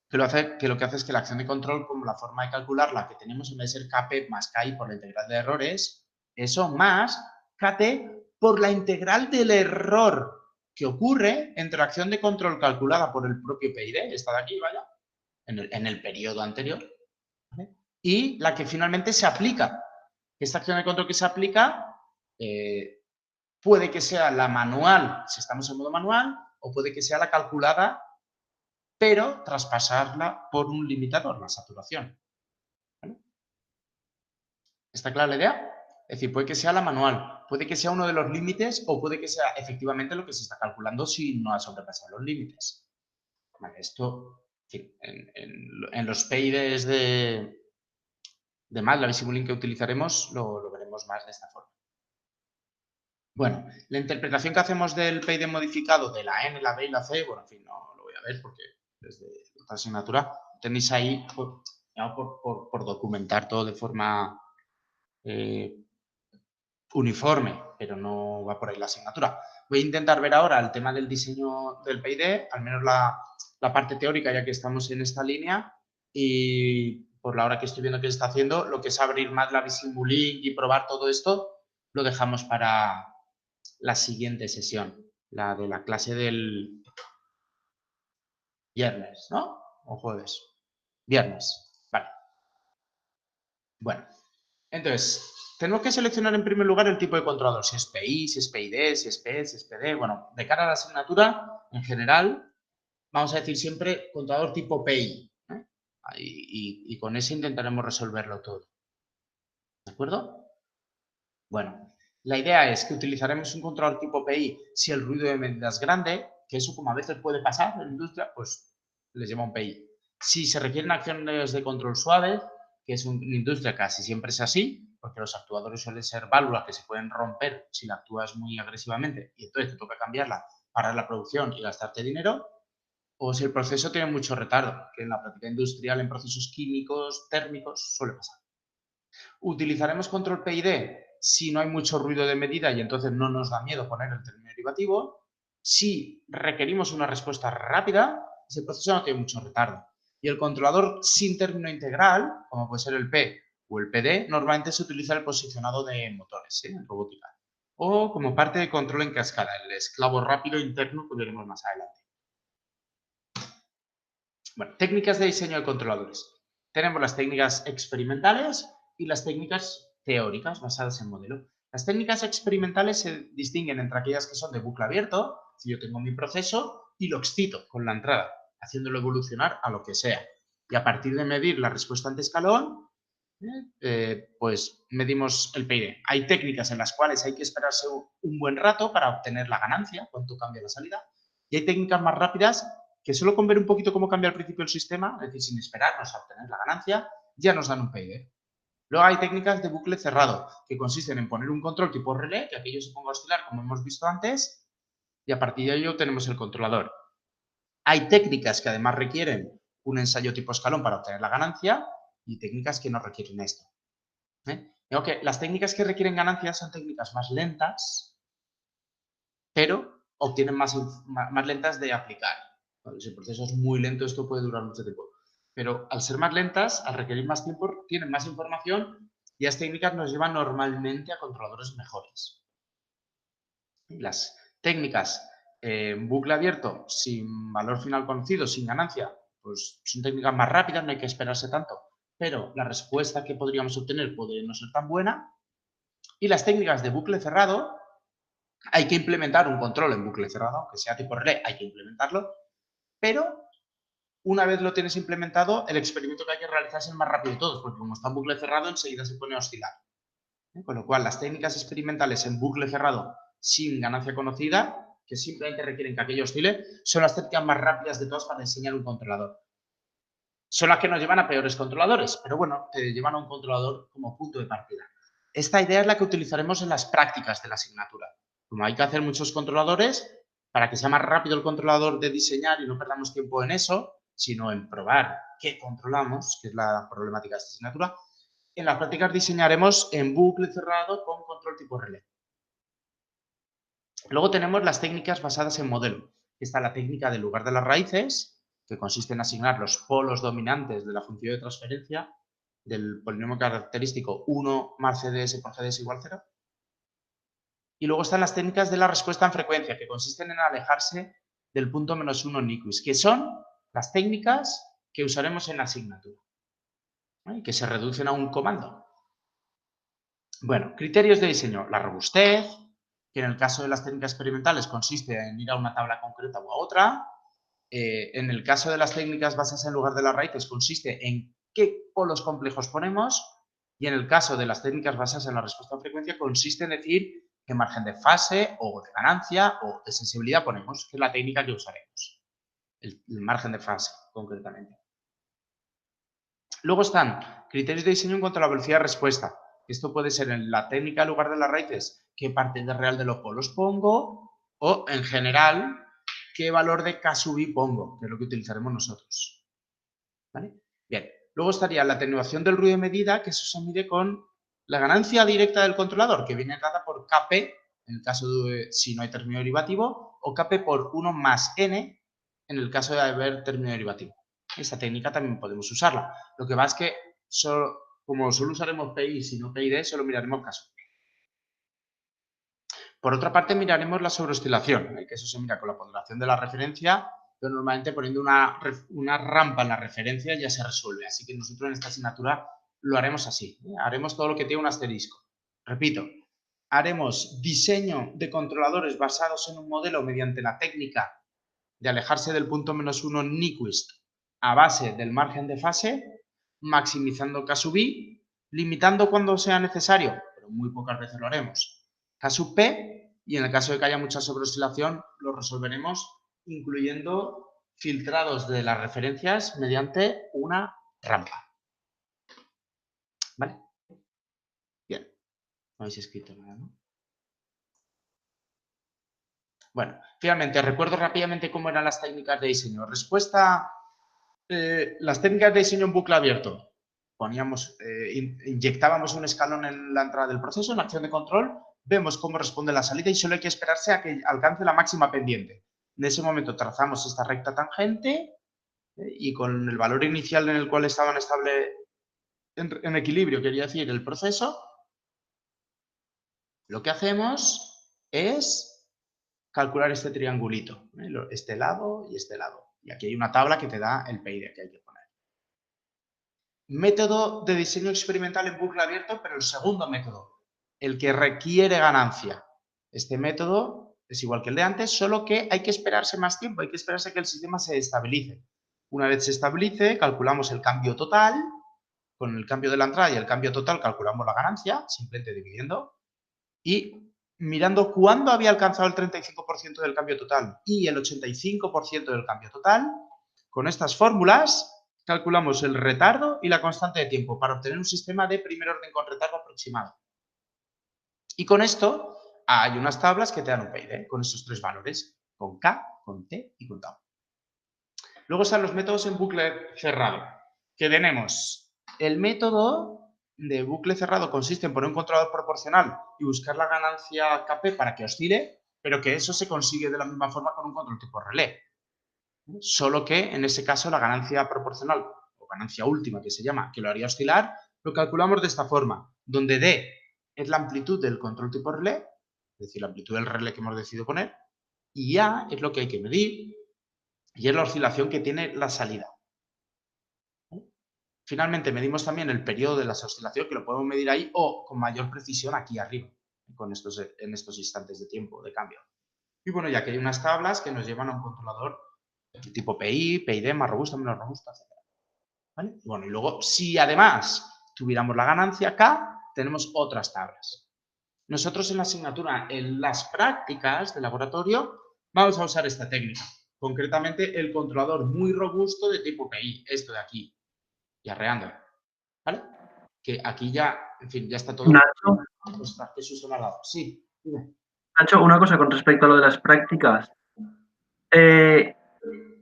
Speaker 2: que lo que hace es que la acción de control, como la forma de calcularla que tenemos en vez de ser KP más KI por la integral de errores, eso más KT por la integral del error que ocurre entre la acción de control calculada por el propio PID, esta de aquí, vaya, en el periodo anterior, ¿vale? Y la que finalmente se aplica. Esta acción de control que se aplica puede que sea la manual, si estamos en modo manual, o puede que sea la calculada, pero traspasarla por un limitador, la saturación. ¿Vale? ¿Está clara la idea? Es decir, puede que sea la manual, puede que sea uno de los límites o puede que sea efectivamente lo que se está calculando si no ha sobrepasado los límites. Vale, esto en los PIDs de MATLAB y Simulink que utilizaremos lo veremos más de esta forma. Bueno, la interpretación que hacemos del PID modificado de la N, la B y la C, bueno, en fin, no lo voy a ver porque desde otra asignatura tenéis ahí por documentar todo de forma uniforme, pero no va por ahí la asignatura. Voy a intentar ver ahora el tema del diseño del PID, al menos la parte teórica, ya que estamos en esta línea, y por la hora que estoy viendo que se está haciendo, lo que es abrir MATLAB y Simulink y probar todo esto, lo dejamos para la siguiente sesión, la de la clase del viernes, ¿no? ¿O jueves? Viernes, vale. Bueno, entonces, tenemos que seleccionar en primer lugar el tipo de controlador, si es PI, si es PID, si es P, si es PD. Bueno, de cara a la asignatura, en general, vamos a decir siempre controlador tipo PI. ¿Eh? Y con ese intentaremos resolverlo todo. ¿De acuerdo? Bueno, la idea es que utilizaremos un controlador tipo PI si el ruido de medida es grande, que eso como a veces puede pasar en la industria, pues les llama un PI. Si se requieren acciones de control suave, que es una industria casi siempre es así, porque los actuadores suelen ser válvulas que se pueden romper si la actúas muy agresivamente y entonces te toca cambiarla, parar la producción y gastarte dinero, o si el proceso tiene mucho retardo, que en la práctica industrial, en procesos químicos, térmicos, suele pasar. Utilizaremos control PID si no hay mucho ruido de medida y entonces no nos da miedo poner el término derivativo. Si requerimos una respuesta rápida, ese proceso no tiene mucho retardo. Y el controlador sin término integral, como puede ser el P o el PD, normalmente se utiliza el posicionado de motores, en robótica. O como parte de control en cascada, el esclavo rápido interno que veremos más adelante. Bueno, técnicas de diseño de controladores. Tenemos las técnicas experimentales y las técnicas teóricas basadas en modelo. Las técnicas experimentales se distinguen entre aquellas que son de bucle abierto, si yo tengo mi proceso y lo excito con la entrada, haciéndolo evolucionar a lo que sea. Y a partir de medir la respuesta ante escalón, pues medimos el PID. Hay técnicas en las cuales hay que esperarse un buen rato para obtener la ganancia, cuánto cambia la salida, y hay técnicas más rápidas que solo con ver un poquito cómo cambia al principio el sistema, es decir, sin esperarnos a obtener la ganancia, ya nos dan un PID. Luego hay técnicas de bucle cerrado, que consisten en poner un control tipo relé, que aquello se ponga a oscilar como hemos visto antes, y a partir de ello tenemos el controlador. Hay técnicas que además requieren un ensayo tipo escalón para obtener la ganancia y técnicas que no requieren esto. Digo que las técnicas que requieren ganancias son técnicas más lentas, pero obtienen más lentas de aplicar. Si el proceso es muy lento, esto puede durar mucho tiempo. Pero al ser más lentas, al requerir más tiempo, tienen más información y las técnicas nos llevan normalmente a controladores mejores. Las técnicas en bucle abierto, sin valor final conocido, sin ganancia, pues son técnicas más rápidas, no hay que esperarse tanto, pero la respuesta que podríamos obtener puede no ser tan buena. Y las técnicas de bucle cerrado, hay que implementar un control en bucle cerrado, aunque sea tipo relé, hay que implementarlo, pero una vez lo tienes implementado, el experimento que hay que realizar es el más rápido de todos, porque como está en bucle cerrado, enseguida se pone a oscilar. Con lo cual, las técnicas experimentales en bucle cerrado sin ganancia conocida, que simplemente requieren que aquello oscile, son las técnicas más rápidas de todas para diseñar un controlador. Son las que nos llevan a peores controladores, pero bueno, te llevan a un controlador como punto de partida. Esta idea es la que utilizaremos en las prácticas de la asignatura. Como hay que hacer muchos controladores, para que sea más rápido el controlador de diseñar y no perdamos tiempo en eso, sino en probar qué controlamos, que es la problemática de esta asignatura, en las prácticas diseñaremos en bucle cerrado con control tipo relé. Luego tenemos las técnicas basadas en modelo. Está la técnica del lugar de las raíces, que consiste en asignar los polos dominantes de la función de transferencia del polinomio característico 1 más CDS por GDS igual 0. Y luego están las técnicas de la respuesta en frecuencia, que consisten en alejarse del punto -1 Nyquist, que son las técnicas que usaremos en la asignatura, ¿no? Y que se reducen a un comando. Bueno, criterios de diseño. La robustez, que en el caso de las técnicas experimentales consiste en ir a una tabla concreta o a otra. En el caso de las técnicas basadas en lugar de las raíces consiste en qué polos complejos ponemos. Y en el caso de las técnicas basadas en la respuesta en frecuencia consiste en decir qué margen de fase o de ganancia o de sensibilidad ponemos, que es la técnica que usaremos. El margen de fase, concretamente. Luego están criterios de diseño en cuanto a la velocidad de respuesta. Esto puede ser en la técnica en lugar de las raíces, qué parte de real de los polos pongo, o en general, qué valor de K sub i pongo, que es lo que utilizaremos nosotros. ¿Vale? Bien. Luego estaría la atenuación del ruido de medida, que eso se mide con la ganancia directa del controlador, que viene dada por Kp, en el caso de si no hay término derivativo, o Kp por 1 más n, en el caso de haber término derivativo. Esta técnica también podemos usarla. Lo que va es que, como solo usaremos PI, si no PID, solo miraremos K sub i. Por otra parte, miraremos la sobreoscilación, que eso se mira con la ponderación de la referencia, pero normalmente poniendo una rampa en la referencia ya se resuelve. Así que nosotros en esta asignatura lo haremos así. Haremos todo lo que tiene un asterisco. Repito, haremos diseño de controladores basados en un modelo mediante la técnica de alejarse del punto -1 Nyquist a base del margen de fase, maximizando K sub i, limitando cuando sea necesario, pero muy pocas veces lo haremos, K sub p, y en el caso de que haya mucha sobreoscilación lo resolveremos incluyendo filtrados de las referencias mediante una rampa. ¿Vale? Bien. No habéis escrito nada, ¿no? Bueno, finalmente, recuerdo rápidamente cómo eran las técnicas de diseño. Respuesta, las técnicas de diseño en bucle abierto. Inyectábamos un escalón en la entrada del proceso, en la acción de control, vemos cómo responde la salida y solo hay que esperarse a que alcance la máxima pendiente. En ese momento trazamos esta recta tangente y con el valor inicial en el cual estaban en equilibrio, quería decir, el proceso, lo que hacemos es calcular este triangulito, este lado y este lado. Y aquí hay una tabla que te da el PID que hay que poner. Método de diseño experimental en bucle abierto, pero el segundo método, el que requiere ganancia. Este método es igual que el de antes, solo que hay que esperarse más tiempo, hay que esperarse a que el sistema se estabilice. Una vez se estabilice, calculamos el cambio total, con el cambio de la entrada y el cambio total calculamos la ganancia, simplemente dividiendo, y mirando cuándo había alcanzado el 35% del cambio total y el 85% del cambio total, con estas fórmulas calculamos el retardo y la constante de tiempo para obtener un sistema de primer orden con retardo aproximado. Y con esto hay unas tablas que te dan un PID, con estos tres valores, con K, con T y con tau. Luego están los métodos en bucle cerrado, que tenemos el método de bucle cerrado consiste en poner un controlador proporcional y buscar la ganancia Kp para que oscile, pero que eso se consigue de la misma forma con un control tipo relé. Solo que en ese caso la ganancia proporcional o ganancia última que se llama, que lo haría oscilar, lo calculamos de esta forma, donde D es la amplitud del control tipo relé, es decir, la amplitud del relé que hemos decidido poner, y A es lo que hay que medir y es la oscilación que tiene la salida. Finalmente, medimos también el periodo de la oscilación, que lo podemos medir ahí, o con mayor precisión aquí arriba, en estos instantes de tiempo de cambio. Y bueno, ya que hay unas tablas que nos llevan a un controlador tipo PI, PID, más robusta, menos robusta, etc. ¿Vale? Bueno, y luego, si además tuviéramos la ganancia K, tenemos otras tablas. Nosotros en la asignatura, en las prácticas de laboratorio, vamos a usar esta técnica. Concretamente, el controlador muy robusto de tipo PI, esto de aquí, y arreando. ¿Vale? Que aquí ya, en fin, ya está todo.
Speaker 4: Nacho,
Speaker 2: Ostras, que Jesús se me ha dado. Sí, dime.
Speaker 4: Nacho, una cosa con respecto a lo de las prácticas.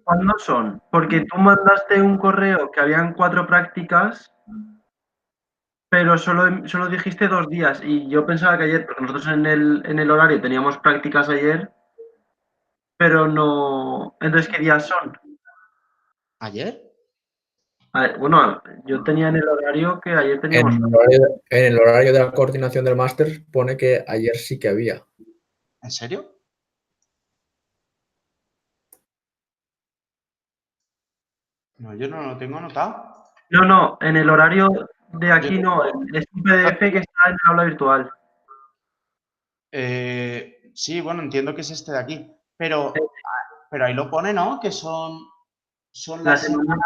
Speaker 4: ¿Cuándo son? Porque tú mandaste un correo que habían 4 prácticas, pero solo dijiste 2 días. Y yo pensaba que ayer, porque nosotros en el horario teníamos prácticas ayer, pero no. Entonces, ¿qué días son?
Speaker 2: ¿Ayer?
Speaker 4: Bueno, yo tenía en el horario que ayer teníamos.
Speaker 5: En el horario de la coordinación del máster pone que ayer sí que había.
Speaker 2: ¿En serio? No, yo no lo tengo anotado.
Speaker 4: No, en el horario de aquí no. Es un PDF que está en el aula virtual.
Speaker 2: Sí, bueno, entiendo que es este de aquí. Pero ahí lo pone, ¿no? Que son las semanas.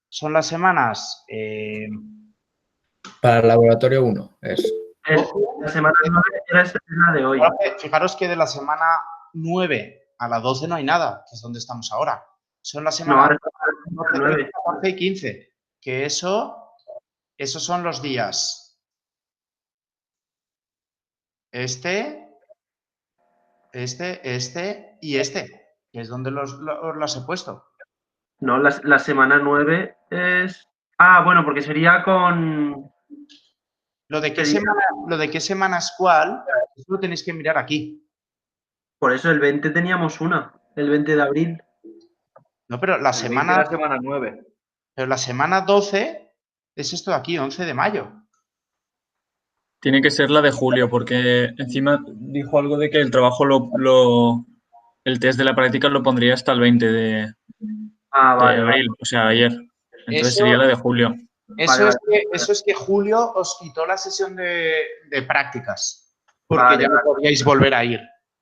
Speaker 2: Son las semanas.
Speaker 5: Para el laboratorio 1 es.
Speaker 4: La semana 9 era la de hoy.
Speaker 2: Fijaros que de la semana 9 a la 12 no hay nada, que es donde estamos ahora. Son las
Speaker 4: No,
Speaker 2: semanas
Speaker 4: ahora es 9.
Speaker 2: 14 y 15. Que esos son los días. Este y este, que es donde los he puesto.
Speaker 4: No, la semana 9 es. Ah, bueno, porque sería con.
Speaker 2: Lo de qué semana es cuál, eso lo tenéis que mirar aquí.
Speaker 4: Por eso el 20 teníamos una, el 20 de abril.
Speaker 2: No, pero la semana
Speaker 1: 9.
Speaker 2: Pero la semana 12 es esto de aquí, 11 de mayo.
Speaker 8: Tiene que ser la de julio, porque encima dijo algo de que el trabajo el test de la práctica lo pondría hasta el 20 de
Speaker 4: Vale.
Speaker 8: abril, o sea, ayer. Entonces
Speaker 2: Eso-
Speaker 8: sería la de julio.
Speaker 2: Eso,
Speaker 4: Vale.
Speaker 2: es que Julio os quitó la sesión de prácticas, porque
Speaker 4: Vale,
Speaker 2: ya no podíais volver a ir.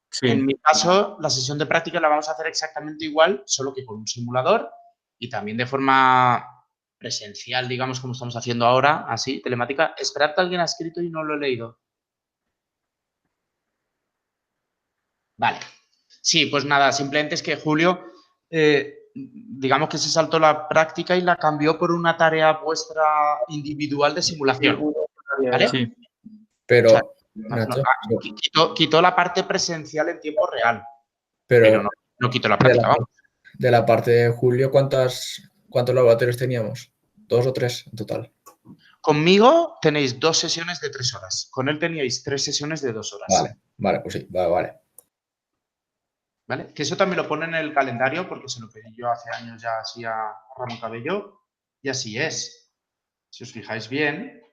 Speaker 8: Sí.
Speaker 2: En mi caso, la sesión de prácticas la vamos a hacer exactamente igual, solo que con un simulador y también de forma presencial, digamos, como estamos haciendo ahora, así, telemática. Esperad que alguien ha escrito y no lo he leído. Vale. Sí, pues nada, simplemente es que Julio, digamos que se saltó la práctica y la cambió por una tarea vuestra individual de simulación. ¿Vale?
Speaker 8: Sí.
Speaker 5: Pero,
Speaker 2: O sea,
Speaker 5: Nacho,
Speaker 2: quitó la parte presencial en tiempo real,
Speaker 5: pero
Speaker 2: pero no quitó la práctica. Vamos.
Speaker 5: de la parte de julio, ¿cuántos laboratorios teníamos? 2 o 3 en total.
Speaker 2: Conmigo tenéis 2 sesiones de 3 horas. Con él teníais 3 sesiones de 2 horas.
Speaker 5: Vale, pues sí, vale.
Speaker 2: ¿Vale? Que eso también lo pone en el calendario porque se lo pedí yo hace años ya así a Ramón Cabello y así es. Si os fijáis bien,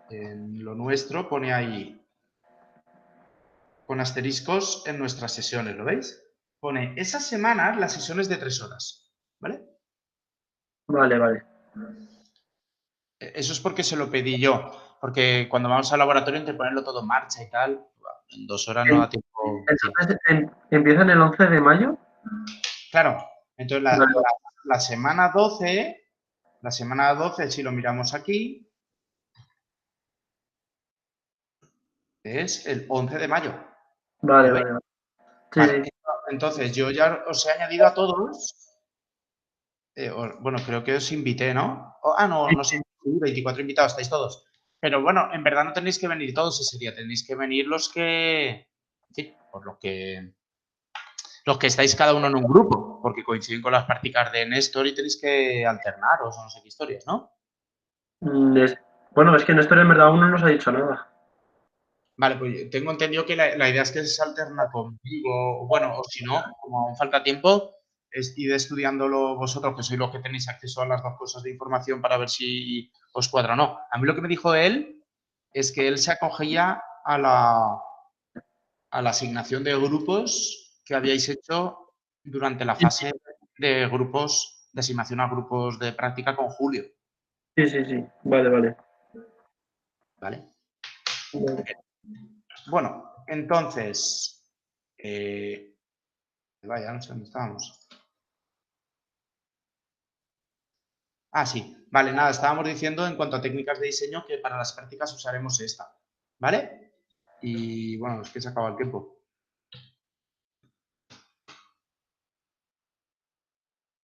Speaker 2: en lo nuestro pone ahí con asteriscos en nuestras sesiones, ¿lo veis? Pone esas semanas las sesiones de 3 horas, ¿vale?
Speaker 4: Vale.
Speaker 2: Eso es porque se lo pedí yo, porque cuando vamos al laboratorio entre ponerlo todo en marcha y tal, en 2 horas no da tiempo.
Speaker 4: Entonces, ¿empiezan el 11 de mayo?
Speaker 2: Claro, entonces la semana 12, si lo miramos aquí, es el 11 de mayo.
Speaker 4: Vale. Sí.
Speaker 2: Vale. Entonces, yo ya os he añadido a todos. Bueno, creo que os invité, ¿no? No sé, 24 invitados, estáis todos. Pero bueno, en verdad no tenéis que venir todos ese día, tenéis que venir los que, sí, por los que estáis cada uno en un grupo, porque coinciden con las prácticas de Néstor y tenéis que alternaros o no sé qué historias, ¿no?
Speaker 4: Bueno, es que Néstor en verdad aún no nos ha dicho nada.
Speaker 2: Vale, pues tengo entendido que la idea es que se alterna conmigo, bueno, o si no, como aún falta tiempo, id estudiándolo vosotros, que sois los que tenéis acceso a las dos cosas de información para ver si os cuadra o no. A mí lo que me dijo él es que él se acogía a la asignación de grupos que habíais hecho durante la fase de grupos, de asignación a grupos de práctica con Julio.
Speaker 4: Sí. Vale.
Speaker 2: Bueno, entonces, vaya, no sé dónde estábamos. Ah, sí. Vale, nada, estábamos diciendo en cuanto a técnicas de diseño que para las prácticas usaremos esta, ¿vale? Y bueno, es que se acaba el tiempo.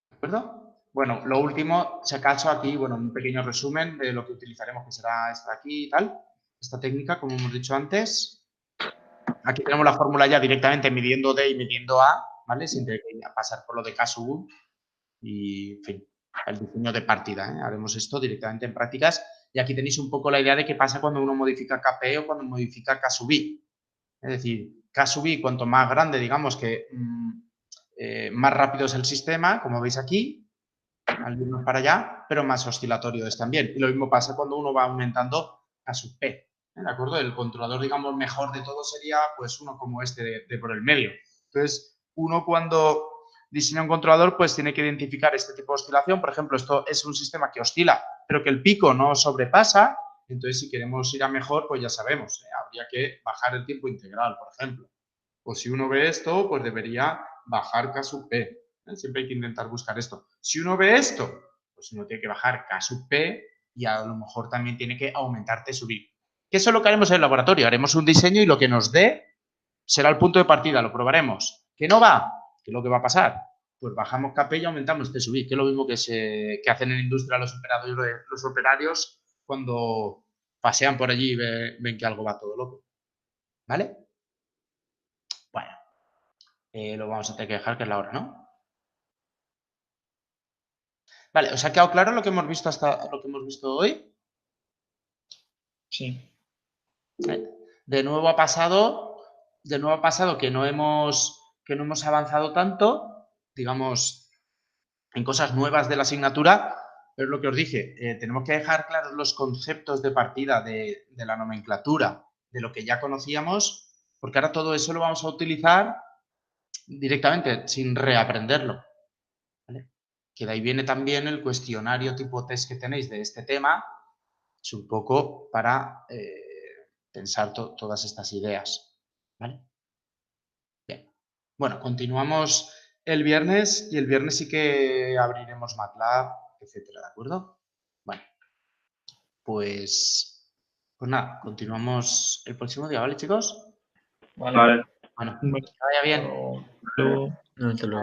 Speaker 2: ¿De acuerdo? Bueno, lo último, si acaso aquí, bueno, un pequeño resumen de lo que utilizaremos, que será esta aquí y tal. Esta técnica, como hemos dicho antes. Aquí tenemos la fórmula ya directamente midiendo D y midiendo A, ¿vale? Sin tener que pasar por lo de caso y, en fin, el diseño de partida, ¿eh? Haremos esto directamente en prácticas y aquí tenéis un poco la idea de qué pasa cuando uno modifica KP o cuando modifica K-sub-I. Es decir, K-sub-I, cuanto más grande, digamos que más rápido es el sistema, como veis aquí, al irnos para allá, pero más oscilatorio es también. Y lo mismo pasa cuando uno va aumentando K-sub-P. ¿De acuerdo? El controlador, digamos, mejor de todo sería pues uno como este de por el medio. Entonces, uno cuando diseña un controlador, pues tiene que identificar este tipo de oscilación. Por ejemplo, esto es un sistema que oscila, pero que el pico no sobrepasa. Entonces, si queremos ir a mejor, pues ya sabemos, habría que bajar el tiempo integral, por ejemplo. O si uno ve esto, pues debería bajar K-sub-P. Siempre hay que intentar buscar esto. Si uno ve esto, pues uno tiene que bajar K-sub-P y a lo mejor también tiene que aumentar T-sub-I. ¿Qué es lo que haremos en el laboratorio? Haremos un diseño y lo que nos dé será el punto de partida, lo probaremos. ¿Que no va? ¿Qué es lo que va a pasar? Pues bajamos KP y aumentamos T-sub-I, que es lo mismo que hacen en industria los operarios cuando pasean por allí y ven que algo va todo loco. ¿Vale? Bueno, lo vamos a tener que dejar, que es la hora, ¿no? Vale, ¿os ha quedado claro lo que hemos visto hoy?
Speaker 8: Sí.
Speaker 2: De nuevo ha pasado que no hemos avanzado tanto, digamos, en cosas nuevas de la asignatura, pero es lo que os dije, tenemos que dejar claros los conceptos de partida de la nomenclatura, de lo que ya conocíamos, porque ahora todo eso lo vamos a utilizar directamente, sin reaprenderlo. ¿Vale? Que de ahí viene también el cuestionario tipo test que tenéis de este tema, es un poco para pensar todas estas ideas. ¿Vale? Bien. Bueno, continuamos el viernes y el viernes sí que abriremos MATLAB, etcétera, ¿de acuerdo? Bueno, pues nada, continuamos el próximo día, ¿vale, chicos?
Speaker 8: Vale.
Speaker 2: Bueno, que vaya bien.
Speaker 8: Luego. Hasta luego.